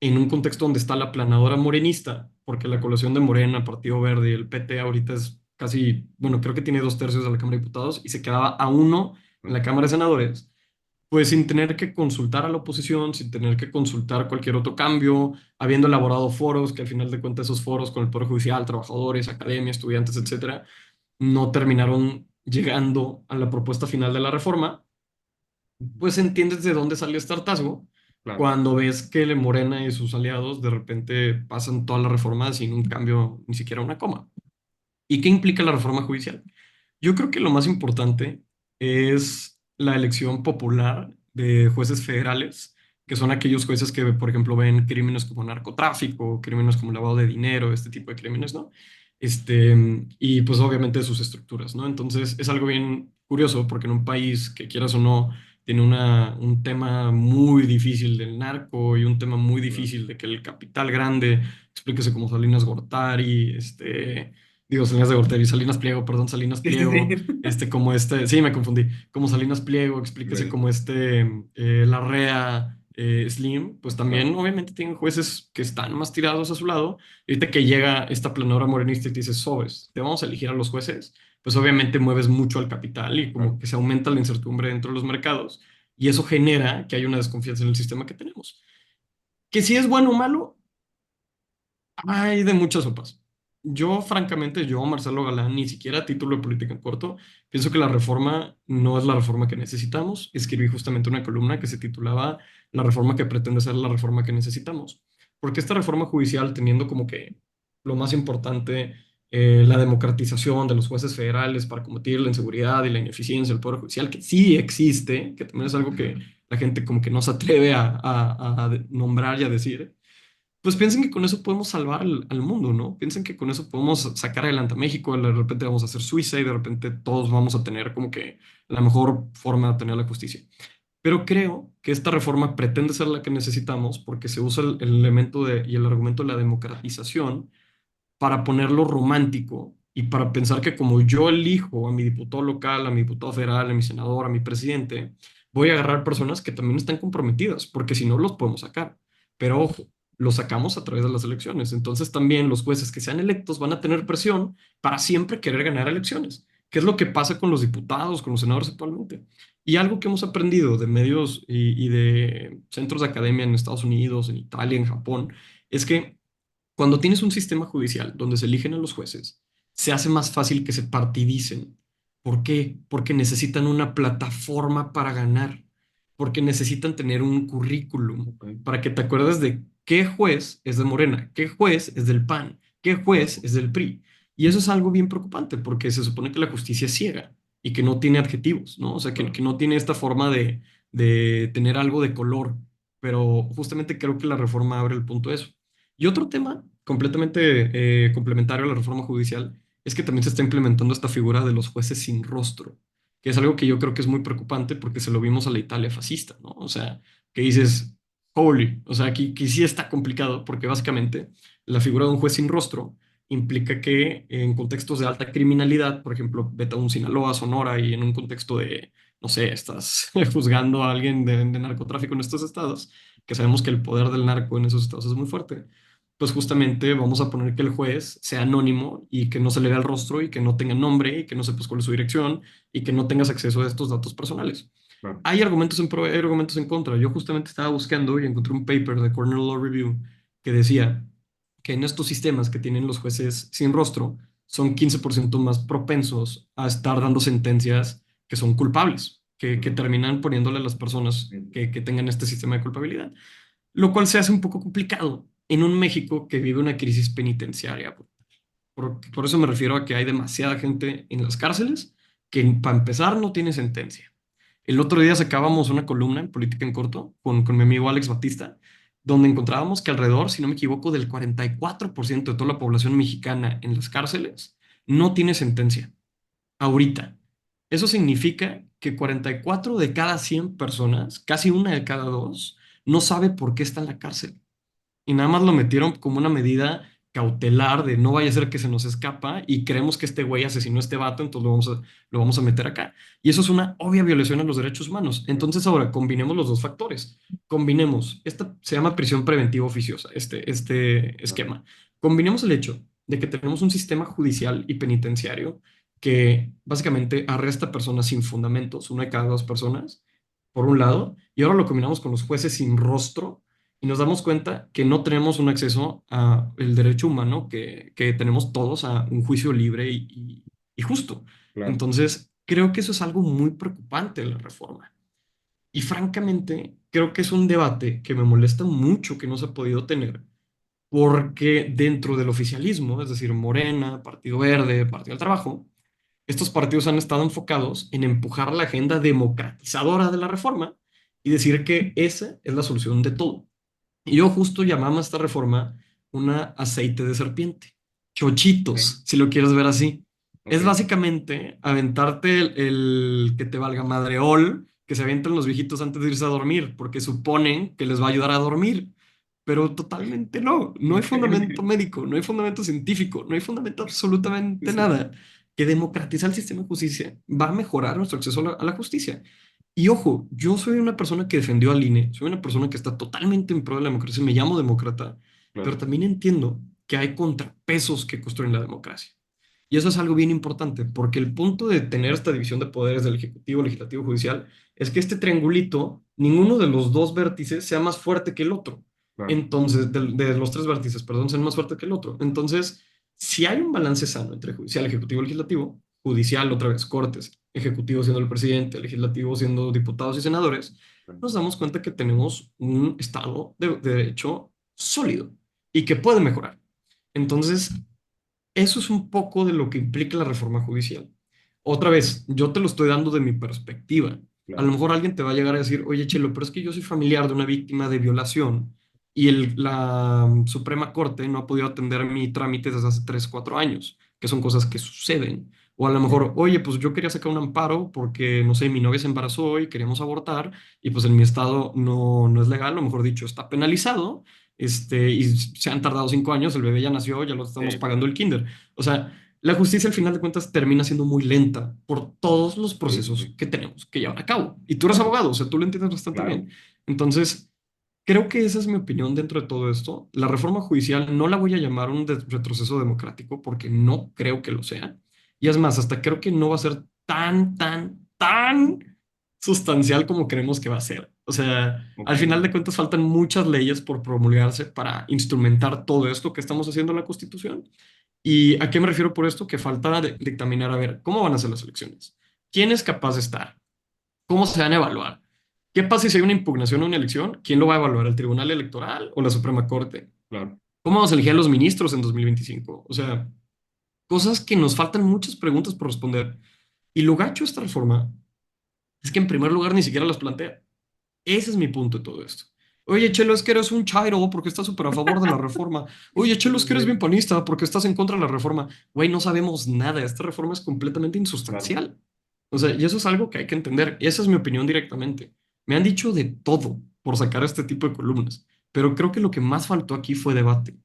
en un contexto donde está la planadora morenista, porque la coalición de Morena, Partido Verde y el PT ahorita es casi, bueno, creo que tiene dos tercios de la Cámara de Diputados y se quedaba a uno en la Cámara de Senadores, pues sin tener que consultar a la oposición, sin tener que consultar cualquier otro cambio, habiendo elaborado foros, que al final de cuentas esos foros con el Poder Judicial, trabajadores, academia, estudiantes, etcétera, no terminaron llegando a la propuesta final de la reforma, pues entiendes de dónde salió este hartazgo Claro. cuando ves que Morena y sus aliados de repente pasan todas las reformas sin un cambio, ni siquiera una coma. ¿Y qué implica la reforma judicial? Yo creo que lo más importante es la elección popular de jueces federales, que son aquellos jueces que, por ejemplo, ven crímenes como narcotráfico, crímenes como lavado de dinero, este tipo de crímenes, ¿no? Y pues obviamente sus estructuras, ¿no? Entonces es algo bien curioso porque en un país que quieras o no, tiene un tema muy difícil del narco y un tema muy Claro. difícil de que el capital grande, explíquese como Salinas Gortari, Digo, Salinas de Gortari, Salinas Pliego, perdón, Salinas Sí, sí, Pliego, sí. como sí, me confundí, como Salinas Pliego, explíquese Right. como Larrea, Slim, pues también Claro, obviamente tienen jueces que están más tirados a su lado. Ahorita que llega esta planadora morenista y te dice, sobes, te vamos a elegir a los jueces, pues obviamente mueves mucho al capital y como claro. que se aumenta la incertidumbre dentro de los mercados y eso genera que hay una desconfianza en el sistema que tenemos. Que si es bueno o malo, hay de muchas sopas. Yo, francamente, yo, Marcelo Galán, ni siquiera a título de política en corto, pienso que la reforma no es la reforma que necesitamos. Escribí justamente una columna que se titulaba La reforma que pretende ser la reforma que necesitamos. Porque esta reforma judicial, teniendo como que lo más importante, la democratización de los jueces federales para combatir la inseguridad y la ineficiencia del Poder Judicial, que sí existe, que también es algo que la gente como que no se atreve a nombrar y a decir, pues piensen que con eso podemos salvar al mundo, ¿no? Piensen que con eso podemos sacar adelante a México, de repente vamos a hacer Suiza y de repente todos vamos a tener como que la mejor forma de tener la justicia. Pero creo que esta reforma pretende ser la que necesitamos porque se usa el elemento y el argumento de la democratización para ponerlo romántico y para pensar que como yo elijo a mi diputado local, a mi diputado federal, a mi senador, a mi presidente, voy a agarrar personas que también están comprometidas, porque si no los podemos sacar. Pero ojo, los sacamos a través de las elecciones. Entonces también los jueces que sean electos van a tener presión para siempre querer ganar elecciones, que es lo que pasa con los diputados, con los senadores actualmente. Y algo que hemos aprendido de medios y de centros de academia en Estados Unidos, en Italia, en Japón, es que cuando tienes un sistema judicial donde se eligen a los jueces, se hace más fácil que se partidicen. ¿Por qué? Porque necesitan una plataforma para ganar, porque necesitan tener un currículum Ok, para que te acuerdes de qué juez es de Morena, qué juez es del PAN, qué juez claro, es del PRI. Y eso es algo bien preocupante porque se supone que la justicia es ciega y que no tiene adjetivos, ¿no? O sea, que claro. no tiene esta forma de tener algo de color. Pero justamente creo que la reforma abre el punto de eso. Y otro tema completamente complementario a la reforma judicial es que también se está implementando esta figura de los jueces sin rostro, que es algo que yo creo que es muy preocupante porque se lo vimos a la Italia fascista, ¿no? O sea, que dices, holy, o sea, aquí sí está complicado porque básicamente la figura de un juez sin rostro implica que en contextos de alta criminalidad, por ejemplo, vete a un Sinaloa, Sonora y en un contexto de, no sé, estás juzgando a alguien de narcotráfico en estos estados, que sabemos que el poder del narco en esos estados es muy fuerte, pues justamente vamos a poner que el juez sea anónimo y que no se le vea el rostro y que no tenga nombre y que no sepas cuál es su dirección y que no tengas acceso a estos datos personales. Claro. Hay argumentos en pro, hay argumentos en contra. Yo justamente estaba buscando y encontré un paper de Cornell Law Review que decía que en estos sistemas que tienen los jueces sin rostro son 15% más propensos a estar dando sentencias que son culpables, que Claro. terminan poniéndole a las personas que tengan este sistema de culpabilidad, lo cual se hace un poco complicado en un México que vive una crisis penitenciaria. Por eso me refiero a que hay demasiada gente en las cárceles que para empezar no tiene sentencia. El otro día sacábamos una columna en Política en Corto con mi amigo Alex Batista, donde encontrábamos que alrededor, si no me equivoco, del 44% de toda la población mexicana en las cárceles no tiene sentencia ahorita. Eso significa que 44 de cada 100 personas, casi una de cada dos, no sabe por qué está en la cárcel y nada más lo metieron como una medida cautelar de no vaya a ser que se nos escapa y creemos que este güey asesinó a este vato, entonces lo vamos a meter acá. Y eso es una obvia violación a los derechos humanos. Entonces ahora combinemos los dos factores. Combinemos, esta se llama prisión preventiva oficiosa, este Claro. esquema. Combinemos el hecho de que tenemos un sistema judicial y penitenciario que básicamente arresta personas sin fundamentos, una de cada dos personas, por un lado, y ahora lo combinamos con los jueces sin rostro y nos damos cuenta que no tenemos un acceso a el derecho humano que tenemos todos a un juicio libre y justo. Claro. Entonces, creo que eso es algo muy preocupante de la reforma. Y francamente, creo que es un debate que me molesta mucho que no se ha podido tener, porque dentro del oficialismo, es decir, Morena, Partido Verde, Partido del Trabajo, estos partidos han estado enfocados en empujar la agenda democratizadora de la reforma y decir que esa es la solución de todo. Y yo justo llamaba a esta reforma una aceite de serpiente. Ok. Chochitos, si lo quieres ver así. Ok. Es básicamente aventarte el que te valga madreol que se avientan los viejitos antes de irse a dormir, porque suponen que les va a ayudar a dormir. pero totalmente no. No hay fundamento médico, no hay fundamento científico, no hay fundamento absolutamente Sí, nada que democratizar el sistema de justicia va a mejorar nuestro acceso a la justicia. Y ojo, yo soy una persona que defendió al INE, soy una persona que está totalmente en pro de la democracia, me llamo demócrata, pero claro, también entiendo que hay contrapesos que construyen la democracia. Y eso es algo bien importante, porque el punto de tener esta división de poderes del Ejecutivo, Legislativo, Judicial, es que este triangulito, ninguno de los dos vértices sea más fuerte que el otro. claro. Entonces, de los tres vértices, perdón, sean más fuerte que el otro. Entonces, si hay un balance sano entre judicial, ejecutivo y legislativo, judicial otra vez, cortes, ejecutivo siendo el presidente, legislativo siendo diputados y senadores, nos damos cuenta que tenemos un Estado de derecho sólido y que puede mejorar. Entonces, eso es un poco de lo que implica la reforma judicial. Otra vez, yo te lo estoy dando de mi perspectiva. A lo Claro. mejor alguien te va a llegar a decir, oye, Chelo, pero es que yo soy familiar de una víctima de violación y la Suprema Corte no ha podido atender mi trámite desde hace 3 4 años, que son cosas que suceden. O a lo mejor, oye, pues yo quería sacar un amparo porque, no sé, mi novia se embarazó y queríamos abortar y pues en mi estado no es legal, o mejor dicho, está penalizado, y se han tardado 5 años, el bebé ya nació, ya lo estamos Sí, pagando el kinder. O sea, la justicia al final de cuentas termina siendo muy lenta por todos los sí, sí, procesos sí. que tenemos que llevar a cabo. Y tú eres abogado, o sea, tú lo entiendes bastante Claro. bien. Entonces, creo que esa es mi opinión dentro de todo esto. La reforma judicial no la voy a llamar un retroceso democrático porque no creo que lo sea. Y es más, hasta creo que no va a ser tan sustancial como creemos que va a ser. O sea, Ok. al final de cuentas faltan muchas leyes por promulgarse para instrumentar todo esto que estamos haciendo en la Constitución. ¿Y a qué me refiero por esto? Que falta dictaminar a ver cómo van a ser las elecciones. ¿Quién es capaz de estar? ¿Cómo se van a evaluar? ¿Qué pasa si hay una impugnación a una elección? ¿Quién lo va a evaluar? ¿El Tribunal Electoral o la Suprema Corte? Claro. ¿Cómo vamos a elegir a los ministros en 2025? O sea, cosas que nos faltan muchas preguntas por responder. Y lo gacho de esta reforma es que en primer lugar ni siquiera las plantea. Ese es mi punto de todo esto. Oye, Chelo, es que eres un chairo porque estás súper a favor de la reforma. Oye, Chelo, es que eres bien panista porque estás en contra de la reforma. Güey, no sabemos nada. Esta reforma es completamente Claro. insustancial. O sea, y eso es algo que hay que entender. Esa es mi opinión directamente. Me han dicho de todo por sacar este tipo de columnas, pero creo que lo que más faltó aquí fue debate,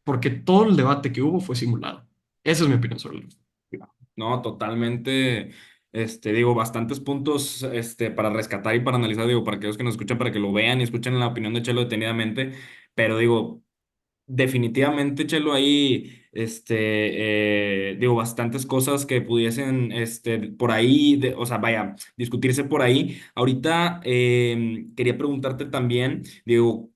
porque todo el debate que hubo fue simulado. Esa es mi opinión sobre el reforma. No, totalmente, digo, bastantes puntos, para rescatar y para analizar, digo, para aquellos que nos escuchan, para que lo vean y escuchen la opinión de Chelo detenidamente, pero digo, definitivamente, Chelo, ahí, digo, bastantes cosas que pudiesen, por ahí, o sea, vaya, discutirse por ahí. Ahorita, quería preguntarte también, digo,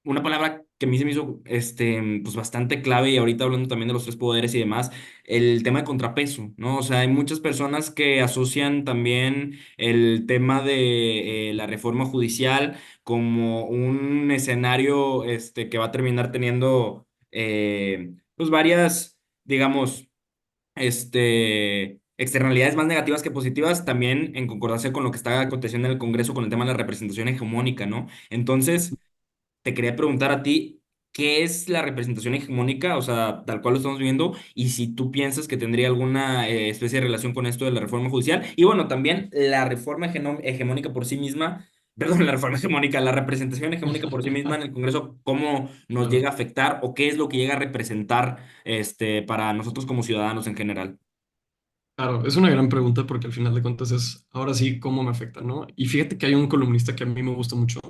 una palabra que a mí se me hizo pues bastante clave y ahorita hablando también de los tres poderes y demás, el tema de contrapeso, ¿no? O sea, hay muchas personas que asocian también el tema de la reforma judicial como un escenario que va a terminar teniendo pues varias, digamos, externalidades más negativas que positivas, también en concordancia con lo que está aconteciendo en el Congreso con el tema de la representación hegemónica, ¿no? Entonces te quería preguntar a ti, ¿qué es la representación hegemónica? O sea, tal cual lo estamos viendo, y si tú piensas que tendría alguna especie de relación con esto de la reforma judicial. Y bueno, también la reforma hegemónica por sí misma, perdón, la reforma hegemónica, la representación hegemónica por sí misma en el Congreso, ¿cómo nos Claro. llega a afectar o qué es lo que llega a representar para nosotros como ciudadanos en general? Claro, es una gran pregunta porque al final de cuentas es, ahora sí, cómo me afecta, ¿no? Y fíjate que hay un columnista que a mí me gusta mucho.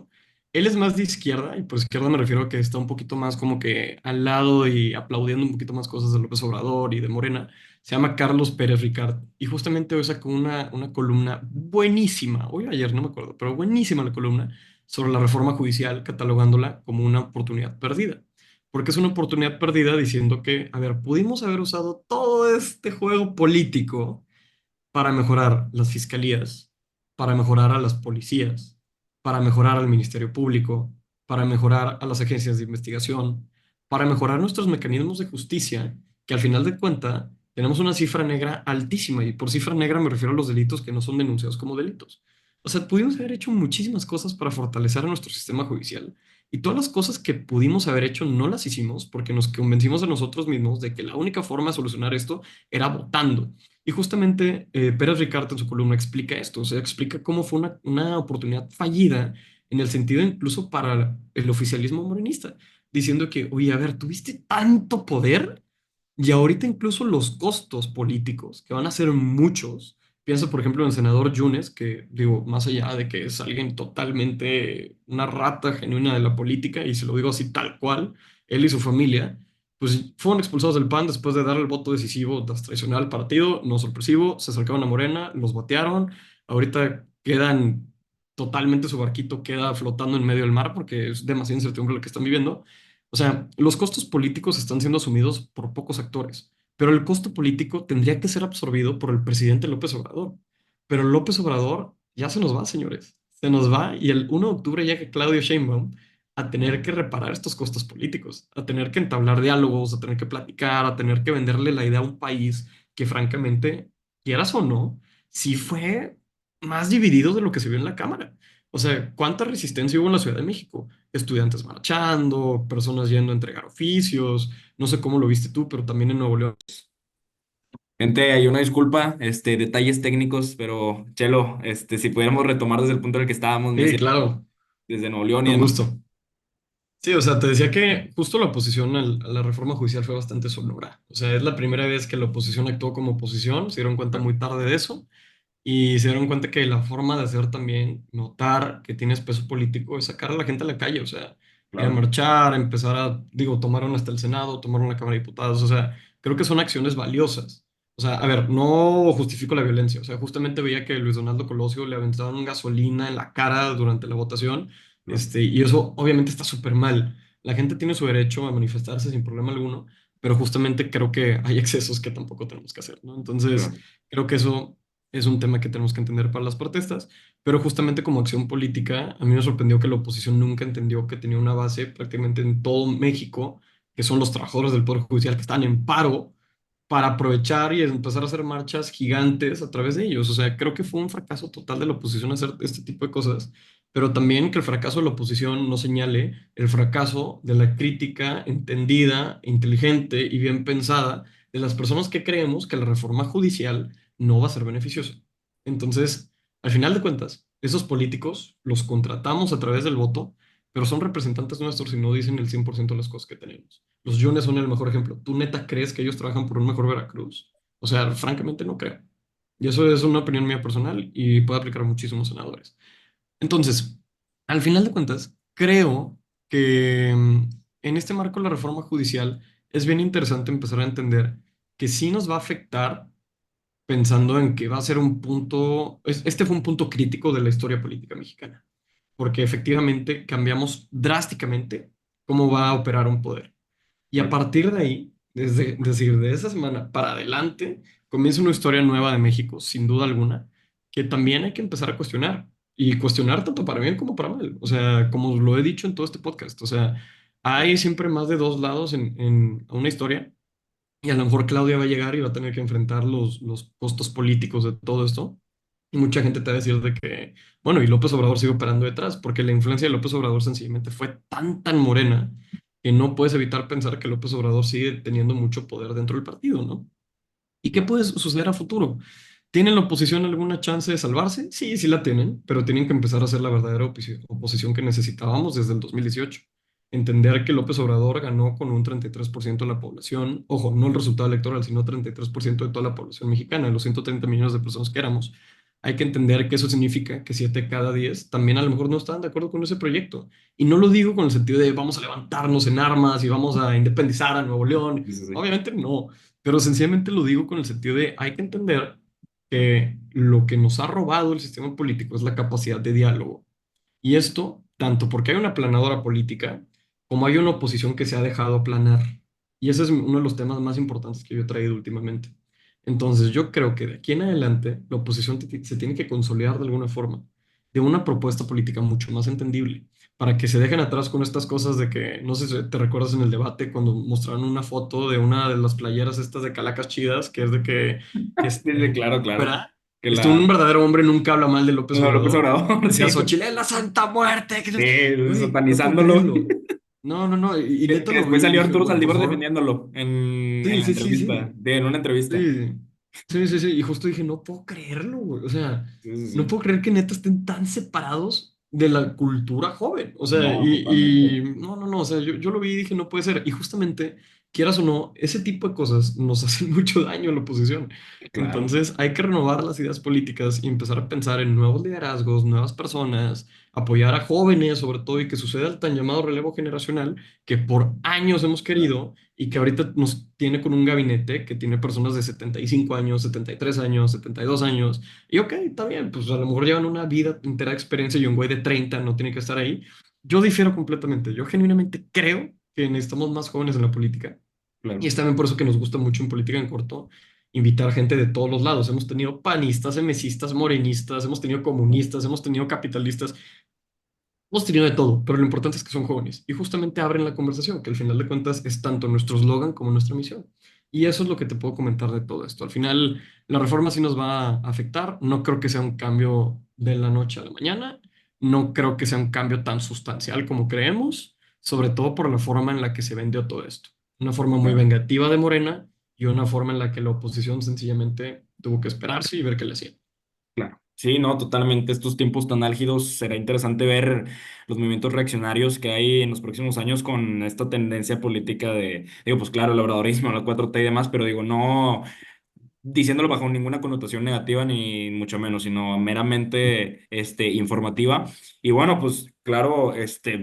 Él es más de izquierda, y por izquierda me refiero a que está un poquito más como que al lado y aplaudiendo un poquito más cosas de López Obrador y de Morena. Se llama Carlos Pérez Ricard. Y justamente hoy sacó una columna buenísima, hoy o ayer, no me acuerdo, pero buenísima la columna sobre la reforma judicial, catalogándola como una oportunidad perdida porque es una oportunidad perdida diciendo que, a ver, pudimos haber usado todo este juego político para mejorar las fiscalías, para mejorar a las policías, para mejorar al Ministerio Público, para mejorar a las agencias de investigación, para mejorar nuestros mecanismos de justicia, que al final de cuentas tenemos una cifra negra altísima, y por cifra negra me refiero a los delitos que no son denunciados como delitos. O sea, pudimos haber hecho muchísimas cosas para fortalecer a nuestro sistema judicial. Y todas las cosas que pudimos haber hecho no las hicimos porque nos convencimos a nosotros mismos de que la única forma de solucionar esto era votando. Y justamente Pérez Ricard en su columna explica esto, o sea, explica cómo fue una oportunidad fallida en el sentido incluso para el oficialismo morenista, diciendo que, oye, a ver, tuviste tanto poder y ahorita incluso los costos políticos, que van a ser muchos. Pienso, por ejemplo, en el senador Yunes, que digo, más allá de que es alguien totalmente una rata genuina de la política, y se lo digo así tal cual, él y su familia, pues fueron expulsados del PAN después de dar el voto decisivo tras traicionar al partido, no sorpresivo, se acercaron a Morena, los batearon, ahorita quedan totalmente, su barquito queda flotando en medio del mar porque es demasiada incertidumbre lo que están viviendo. O sea, los costos políticos están siendo asumidos por pocos actores, pero el costo político tendría que ser absorbido por el presidente López Obrador. Pero López Obrador ya se nos va, señores. Se nos va y el 1 de octubre llega Claudio Sheinbaum a tener que reparar estos costos políticos, a tener que entablar diálogos, a tener que platicar, a tener que venderle la idea a un país que francamente, quieras o no, sí fue más dividido de lo que se vio en la Cámara. O sea, ¿cuánta resistencia hubo en la Ciudad de México? Estudiantes marchando, personas yendo a entregar oficios, no sé cómo lo viste tú, pero también en Nuevo León. Gente, hay una disculpa, detalles técnicos, pero Chelo, si pudiéramos retomar desde el punto en el que estábamos, me Sí, decía claro, desde Nuevo León y con demás. gusto. Sí, o sea, te decía que justo la oposición a la reforma judicial fue bastante sonora. O sea, es la primera vez que la oposición actuó como oposición, se dieron cuenta muy tarde de eso. Y se dieron cuenta que la forma de hacer también, notar que tienes peso político, es sacar a la gente a la calle, o sea, ir a Claro. marchar, empezar a, digo, tomaron hasta el Senado, tomaron la Cámara de Diputados, o sea, creo que son acciones valiosas. O sea, a ver, no justifico la violencia, o sea, justamente veía que Luis Donaldo Colosio le aventaron gasolina en la cara durante la votación, Claro. y eso obviamente está súper mal. La gente tiene su derecho a manifestarse sin problema alguno, pero justamente creo que hay excesos que tampoco tenemos que hacer, ¿no? Entonces, Claro. creo que eso es un tema que tenemos que entender para las protestas, pero justamente como acción política, a mí me sorprendió que la oposición nunca entendió que tenía una base prácticamente en todo México, que son los trabajadores del Poder Judicial que están en paro, para aprovechar y empezar a hacer marchas gigantes a través de ellos. O sea, creo que fue un fracaso total de la oposición hacer este tipo de cosas, pero también que el fracaso de la oposición no señale el fracaso de la crítica entendida, inteligente y bien pensada de las personas que creemos que la reforma judicial no va a ser beneficiosa. Entonces, al final de cuentas, esos políticos los contratamos a través del voto, pero son representantes nuestros y no dicen el 100% de las cosas que tenemos. Los Yunes son el mejor ejemplo. ¿Tú neta crees que ellos trabajan por un mejor Veracruz? O sea, francamente no creo. Y eso es una opinión mía personal y puede aplicar a muchísimos senadores. Entonces, al final de cuentas, creo que en este marco de la reforma judicial es bien interesante empezar a entender que sí nos va a afectar pensando en que va a ser un punto, este fue un punto crítico de la historia política mexicana, porque efectivamente cambiamos drásticamente cómo va a operar un poder. Y a Claro. partir de ahí, decir, de esa semana para adelante, comienza una historia nueva de México, sin duda alguna, que también hay que empezar a cuestionar. Y cuestionar tanto para bien como para mal. O sea, como lo he dicho en todo este podcast, o sea, hay siempre más de dos lados en una historia. Y a lo mejor Claudia va a llegar y va a tener que enfrentar los costos políticos de todo esto. Y mucha gente te va a decir de que, bueno, y López Obrador sigue operando detrás, porque la influencia de López Obrador sencillamente fue tan morena que no puedes evitar pensar que López Obrador sigue teniendo mucho poder dentro del partido, ¿no? ¿Y qué puede suceder a futuro? ¿Tienen la oposición alguna chance de salvarse? Sí, sí la tienen, pero tienen que empezar a hacer la verdadera oposición que necesitábamos desde el 2018. Entender que López Obrador ganó con un 33% de la población, ojo, no el resultado electoral, sino 33% de toda la población mexicana, los 130 millones de personas que éramos. Hay que entender que eso significa que 7 de cada 10 también a lo mejor no están de acuerdo con ese proyecto. Y no lo digo con el sentido de vamos a levantarnos en armas y vamos a independizar a Nuevo León. Sí, sí, sí. Obviamente no, pero sencillamente lo digo con el sentido de hay que entender que lo que nos ha robado el sistema político es la capacidad de diálogo. Y esto, tanto porque hay una planadora política, como hay una oposición que se ha dejado aplanar. Y ese es uno de los temas más importantes que yo he traído últimamente. Entonces, yo creo que de aquí en adelante la oposición se tiene que consolidar de alguna forma, de una propuesta política mucho más entendible, para que se dejen atrás con estas cosas de que, no sé si te recuerdas en el debate cuando mostraron una foto de una de las playeras estas de Calacas chidas, que es de que, Sí, sí, claro, ¿cómo claro. era? Que Un la... verdadero hombre nunca habla mal de López No, López Obrador. Obrador, Decía sí, Xochitl, "Es la Santa Muerte". Que sí, güey, no puedo satanizándolo. creerlo. No, no, no. Y Que neta lo vi después y salió dije, Arturo güey, por Saldívar favor. defendiéndolo en Sí, la sí, sí, entrevista, sí. en una entrevista. Sí, sí, sí, sí. Y justo dije, no puedo creerlo, güey. O sea, Sí, sí, no sí. puedo creer que neta estén tan separados de la cultura joven. O sea, No, totalmente. no, o sea, yo lo vi y dije, no puede ser. Y justamente, quieras o no, ese tipo de cosas nos hacen mucho daño a la oposición. Claro, Entonces, hay que renovar las ideas políticas y empezar a pensar en nuevos liderazgos, nuevas personas, apoyar a jóvenes, sobre todo, y que suceda el tan llamado relevo generacional que por años hemos claro, querido y que ahorita nos tiene con un gabinete que tiene personas de 75 años, 73 años, 72 años. Y ok, está bien, pues a lo mejor llevan una vida entera de experiencia y un güey de 30 no tiene que estar ahí. Yo difiero completamente. Yo genuinamente creo que necesitamos más jóvenes en la política. Y claro, es también por eso que nos gusta mucho en política en corto invitar gente de todos los lados. Hemos tenido panistas, emesistas, morenistas, hemos tenido comunistas, hemos tenido capitalistas, hemos tenido de todo, pero lo importante es que son jóvenes y justamente abren la conversación, que al final de cuentas es tanto nuestro eslogan como nuestra misión. Y eso es lo que te puedo comentar de todo esto. Al final, la reforma sí nos va a afectar. No creo que sea un cambio de la noche a la mañana. No creo que sea un cambio tan sustancial como creemos, sobre todo por la forma en la que se vendió todo esto. Una forma muy claro. vengativa de Morena y una forma en la que la oposición sencillamente tuvo que esperarse y ver qué le hacían. Claro. Sí, no, totalmente. Estos tiempos tan álgidos, será interesante ver los movimientos reaccionarios que hay en los próximos años con esta tendencia política de, digo, pues claro, el obradorismo, la 4T y demás, pero digo, no diciéndolo bajo ninguna connotación negativa ni mucho menos, sino meramente informativa. Y bueno, pues claro,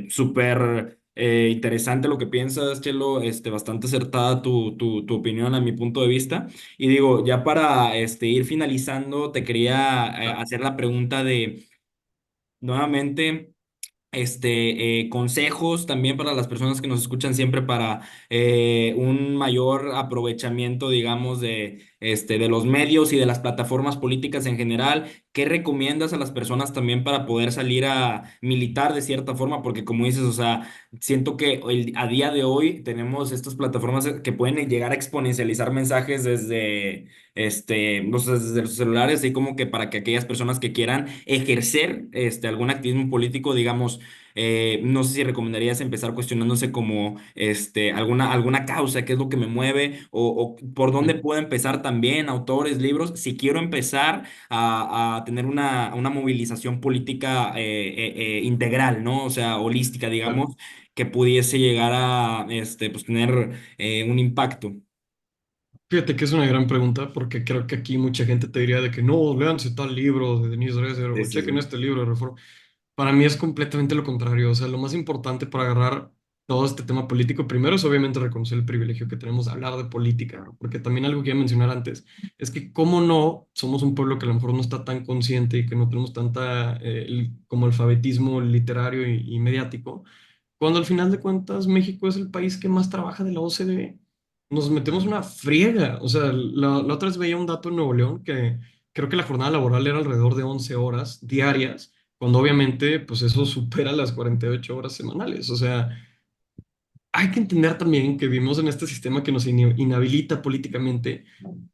súper interesante lo que piensas, Chelo, bastante acertada tu opinión a mi punto de vista. Y digo, ya para ir finalizando, te quería hacer la pregunta de nuevamente consejos también para las personas que nos escuchan siempre para un mayor aprovechamiento, digamos, de los medios y de las plataformas políticas en general. ¿Qué recomiendas a las personas también para poder salir a militar de cierta forma? Porque como dices, o sea, siento que a día de hoy tenemos estas plataformas que pueden llegar a exponencializar mensajes desde, desde los celulares, así como que para que aquellas personas que quieran ejercer algún activismo político, digamos, no sé si recomendarías empezar cuestionándose como alguna causa, qué es lo que me mueve, o por dónde puedo empezar también, autores, libros, si quiero empezar a tener una movilización política integral, ¿no? O sea, holística, digamos, que pudiese llegar a pues, tener un impacto. Fíjate que es una gran pregunta porque creo que aquí mucha gente te diría de que no, léanse tal libro de Denise Dresser Sí, o sí, chequen sí. este libro de Reforma. Para mí es completamente lo contrario. O sea, lo más importante para agarrar todo este tema político, primero es obviamente reconocer el privilegio que tenemos de hablar de política, Claro, porque también algo que iba a mencionar antes es que cómo no somos un pueblo que a lo mejor no está tan consciente y que no tenemos tanta como alfabetismo literario y mediático cuando al final de cuentas México es el país que más trabaja de la OCDE. Nos metemos claro, una friega. O sea, la otra vez veía un dato en Nuevo León que creo que la jornada laboral era alrededor de 11 horas diarias, cuando obviamente pues eso supera las 48 horas semanales. O sea, hay que entender también que vivimos en este sistema que nos inhabilita políticamente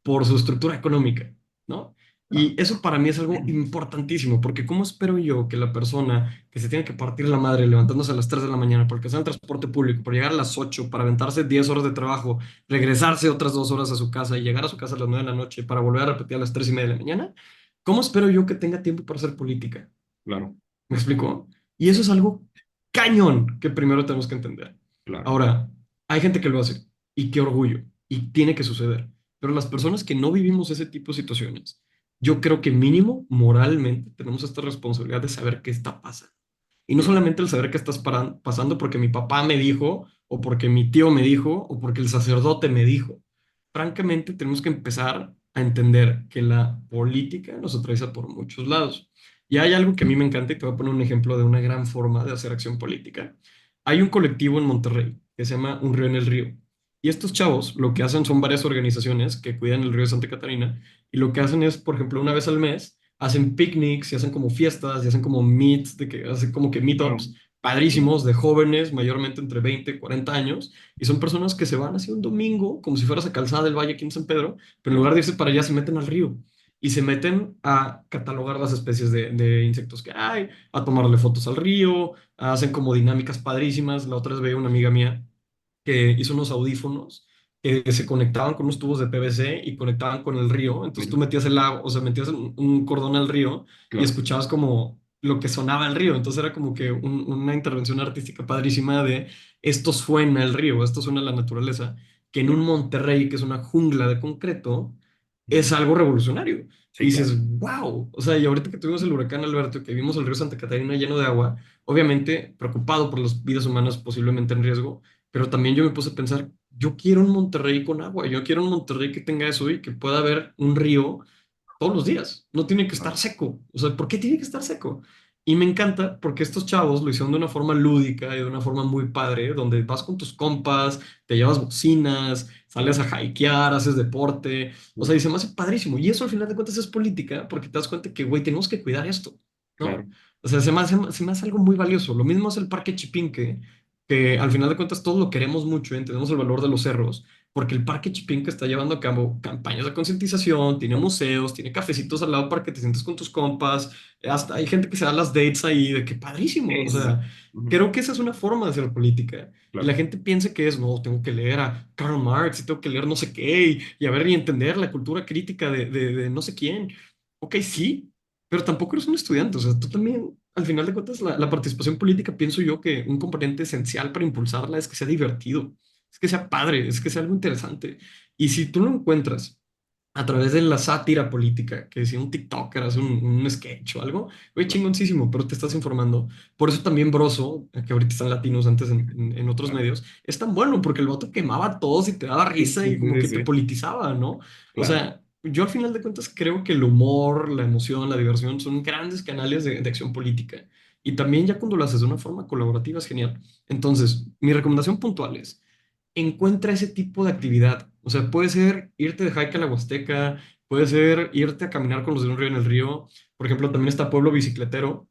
por su estructura económica, ¿no? claro, Y eso para mí es algo importantísimo, porque ¿cómo espero yo que la persona que se tiene que partir la madre levantándose a las 3 de la mañana para alcanzar el transporte público, para llegar a las 8 para aventarse 10 horas de trabajo, regresarse otras 2 horas a su casa y llegar a su casa a las 9 de la noche para volver a repetir a las 3 y media de la mañana? ¿Cómo espero yo que tenga tiempo para hacer política? claro, ¿Me explico? Y eso es algo cañón que primero tenemos que entender. claro, Ahora, hay gente que lo hace y qué orgullo y tiene que suceder. Pero las personas que no vivimos ese tipo de situaciones, yo creo que mínimo moralmente tenemos esta responsabilidad de saber qué está pasando. Y no claro, solamente el saber qué estás pasando porque mi papá me dijo, o porque mi tío me dijo, o porque el sacerdote me dijo. Francamente, tenemos que empezar a entender que la política nos atraviesa por muchos lados. Y hay algo que a mí me encanta y te voy a poner un ejemplo de una gran forma de hacer acción política. Hay un colectivo en Monterrey que se llama Un Río en el Río. Y estos chavos lo que hacen son varias organizaciones que cuidan el río de Santa Catarina y lo que hacen es, por ejemplo, una vez al mes hacen picnics y hacen como fiestas y hacen como meets, de que hacen como que claro, meetups padrísimos de jóvenes, mayormente entre 20 y 40 años, y son personas que se van así un domingo, como si fueras a Calzada del Valle aquí en San Pedro, pero en lugar claro, de irse para allá se meten al río y se meten a catalogar las especies de insectos que hay, a tomarle fotos al río, hacen como dinámicas padrísimas. La otra vez veía una amiga mía que hizo unos audífonos que se conectaban con unos tubos de PVC y conectaban con el río. Entonces mira, tú metías el agua, o sea, metías un cordón al río y claro, escuchabas como lo que sonaba el río. Entonces era como que una intervención artística padrísima de esto suena el río, esto suena la naturaleza, que en un Claro. Monterrey, que es una jungla de concreto, es Ujú. algo revolucionario. Y Sí, dices, claro. wow, o sea, y ahorita que tuvimos el huracán Alberto, que vimos el río Santa Catarina lleno de agua, obviamente preocupado por las vidas humanas posiblemente en riesgo, pero también yo me puse a pensar, yo quiero un Monterrey con agua, yo quiero un Monterrey que tenga eso y que pueda haber un río todos los días. No tiene que estar Claro. seco. O sea, ¿por qué tiene que estar seco? Y me encanta porque estos chavos lo hicieron de una forma lúdica y de una forma muy padre, donde vas con tus compas, te llevas bocinas, sales a hikear, haces deporte. O sea, y se me hace padrísimo. Y eso al final de cuentas es política porque te das cuenta que, güey, tenemos que cuidar esto, ¿no? Claro. O sea, se me hace algo muy valioso. Lo mismo es el Parque Chipinque, que al final de cuentas todos lo queremos mucho y entendemos el valor de los cerros porque el Parque Chipinque está llevando a cabo campañas de concientización, tiene museos, tiene cafecitos al lado para que te sientes con tus compas, hasta hay gente que se da las dates ahí, de que padrísimo, o Exacto. sea, Ujú. creo que esa es una forma de hacer política, y la Claro. gente piensa que es, no, tengo que leer a Karl Marx y tengo que leer no sé qué, y a ver y entender la cultura crítica de no sé quién. Ok, sí, pero tampoco eres un estudiante, o sea, tú también... Al final de cuentas, la participación política, pienso yo que un componente esencial para impulsarla es que sea divertido, es que sea padre, es que sea algo interesante. Y si tú lo encuentras a través de la sátira política, que si un TikToker hace un sketch o algo, oye, Claro. chingoncísimo, pero te estás informando. Por eso también Broso, que ahorita están latinos antes en otros Claro. medios, es tan bueno porque el vato quemaba a todos y te daba Sí, risa sí, y como sí, que te sí. politizaba, ¿no? O Claro. sea, yo al final de cuentas creo que el humor, la emoción, la diversión son grandes canales de acción política. Y también ya cuando lo haces de una forma colaborativa es genial. Entonces, mi recomendación puntual es encuentra ese tipo de actividad. O sea, puede ser irte de hike a la Huasteca, puede ser irte a caminar con los de un río en el río. Por ejemplo, también está Pueblo Bicicletero,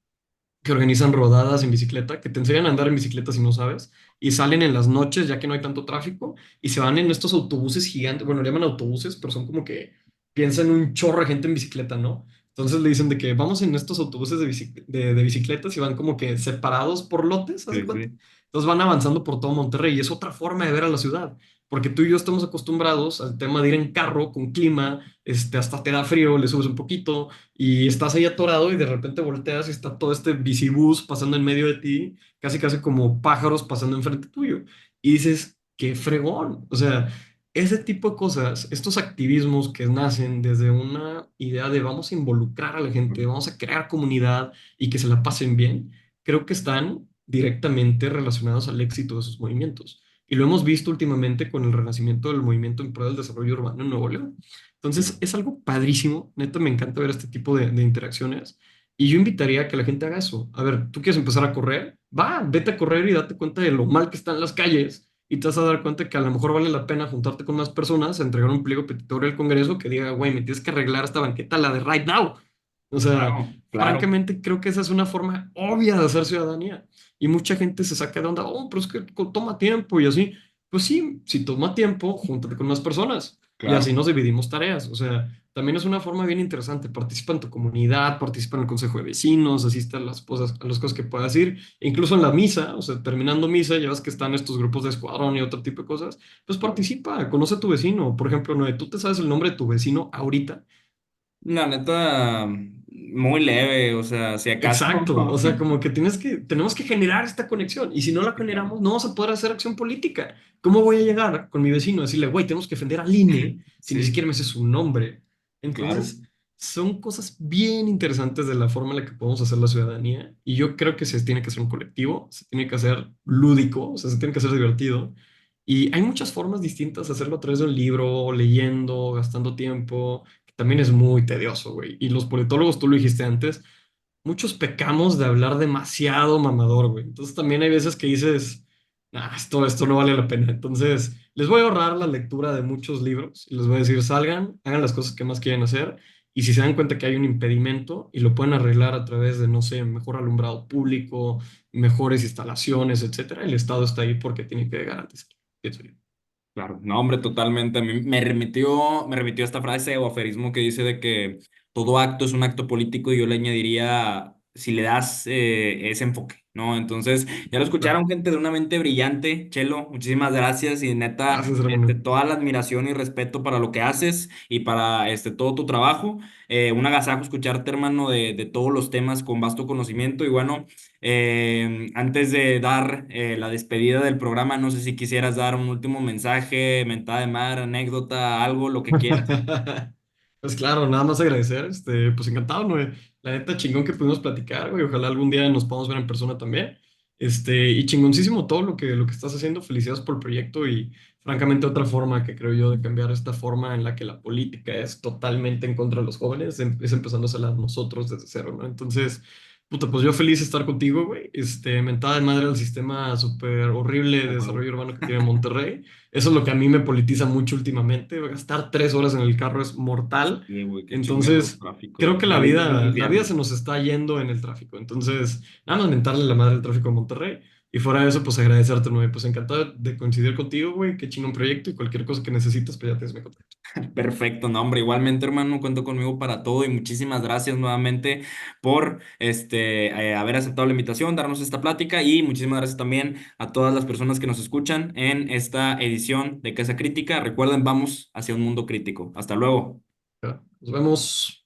que organizan rodadas en bicicleta, que te enseñan a andar en bicicleta si no sabes, y salen en las noches ya que no hay tanto tráfico, y se van en estos autobuses gigantes, bueno, le llaman autobuses, pero son como que piensan un chorro de gente en bicicleta, ¿no? Entonces le dicen de que vamos en estos autobuses de bicicletas y van como que separados por lotes, ¿haz de Sí, cuenta? sí. Entonces van avanzando por todo Monterrey y es otra forma de ver a la ciudad, porque tú y yo estamos acostumbrados al tema de ir en carro con clima, hasta te da frío, le subes un poquito, y estás ahí atorado y de repente volteas y está todo este bicibús pasando en medio de ti, casi casi como pájaros pasando enfrente tuyo. Y dices, qué fregón. O sea, ese tipo de cosas, estos activismos que nacen desde una idea de vamos a involucrar a la gente, vamos a crear comunidad y que se la pasen bien, creo que están directamente relacionados al éxito de sus movimientos. Y lo hemos visto últimamente con el renacimiento del movimiento en pro del desarrollo urbano en Nuevo León. Entonces es algo padrísimo, neta me encanta ver este tipo de interacciones y yo invitaría a que la gente haga eso. A ver, ¿tú quieres empezar a correr? Va, vete a correr y date cuenta de lo mal que están las calles y te vas a dar cuenta que a lo mejor vale la pena juntarte con más personas, entregar un pliego petitorio al Congreso que diga, güey, me tienes que arreglar esta banqueta, la de right now. O sea, Claro, claro. francamente creo que esa es una forma obvia de hacer ciudadanía y mucha gente se saca de onda, oh, pero es que toma tiempo y así. Pues sí, si toma tiempo, júntate con más personas y Claro. así nos dividimos tareas. O sea, también es una forma bien interesante. Participa en tu comunidad, participa en el consejo de vecinos, asiste a las cosas que puedas ir, e incluso en la misa, o sea, terminando misa, ya ves que están estos grupos de escuadrón y otro tipo de cosas, pues Claro. participa, conoce a tu vecino. Por ejemplo, Noé, ¿tú te sabes el nombre de tu vecino ahorita? La neta, muy leve, o sea, si acaso. Exacto, o sea, como que tenemos que generar esta conexión y si no la Sí, claro. generamos, no vamos a poder hacer acción política. ¿Cómo voy a llegar con mi vecino a decirle, güey, tenemos que defender al INE si ni Sí, siquiera me sé su nombre? claro. Entonces, son cosas bien interesantes de la forma en la que podemos hacer la ciudadanía y yo creo que se tiene que hacer un colectivo, se tiene que hacer lúdico, o sea, se tiene que hacer divertido y hay muchas formas distintas de hacerlo a través de un libro, leyendo, gastando tiempo, que también es muy tedioso, güey. Y los politólogos, tú lo dijiste antes, muchos pecamos de hablar demasiado mamador, güey. Entonces también hay veces que dices, nah, esto no vale la pena. Entonces, les voy a ahorrar la lectura de muchos libros y les voy a decir, salgan, hagan las cosas que más quieren hacer. Y si se dan cuenta que hay un impedimento y lo pueden arreglar a través de, no sé, mejor alumbrado público, mejores instalaciones, etcétera, el Estado está ahí porque tiene que garantizar. Pienso yo. Claro, no, hombre, totalmente. A mí me remitió a esta frase o aferismo que dice de que todo acto es un acto político y yo le añadiría, si le das ese enfoque. ¿no? Entonces, ya lo escucharon, gente de una mente brillante, Chelo, muchísimas gracias y neta, Gracias, hermano. toda la admiración y respeto para lo que haces y para todo tu trabajo. Un agasajo escucharte, hermano, de todos los temas con vasto conocimiento y bueno, antes de dar la despedida del programa, no sé si quisieras dar un último mensaje, mentada de mar, anécdota, algo, lo que quieras. Pues claro, nada más agradecer, pues encantado, güey. La neta, chingón que pudimos platicar, güey. Ojalá algún día nos podamos ver en persona también. Y chingoncísimo todo lo que estás haciendo. Felicidades por el proyecto y francamente otra forma que creo yo de cambiar esta forma en la que la política es totalmente en contra de los jóvenes, es empezándosela a nosotros desde cero, ¿no? Entonces, puta, pues yo feliz de estar contigo, güey. Mentada de madre al sistema súper horrible A de huevo. desarrollo urbano que tiene Monterrey. Eso es lo que a mí me politiza mucho últimamente. Gastar 3 horas en el carro es mortal. Sí, güey, qué chingados Entonces, tráfico, creo güey. que La vida es un la vida infierno. se nos está yendo en el tráfico. Entonces, nada más mentarle la madre al tráfico de Monterrey. Y fuera de eso, pues agradecerte, güey. Pues encantado de coincidir contigo, güey. Qué chingón proyecto y cualquier cosa que necesites, pues ya tienes mi contacto. Perfecto, no, hombre, igualmente, hermano, cuento conmigo para todo y muchísimas gracias nuevamente por haber aceptado la invitación, darnos esta plática y muchísimas gracias también a todas las personas que nos escuchan en esta edición de Casa Crítica. Recuerden, vamos hacia un mundo crítico. Hasta luego. Ya, nos vemos.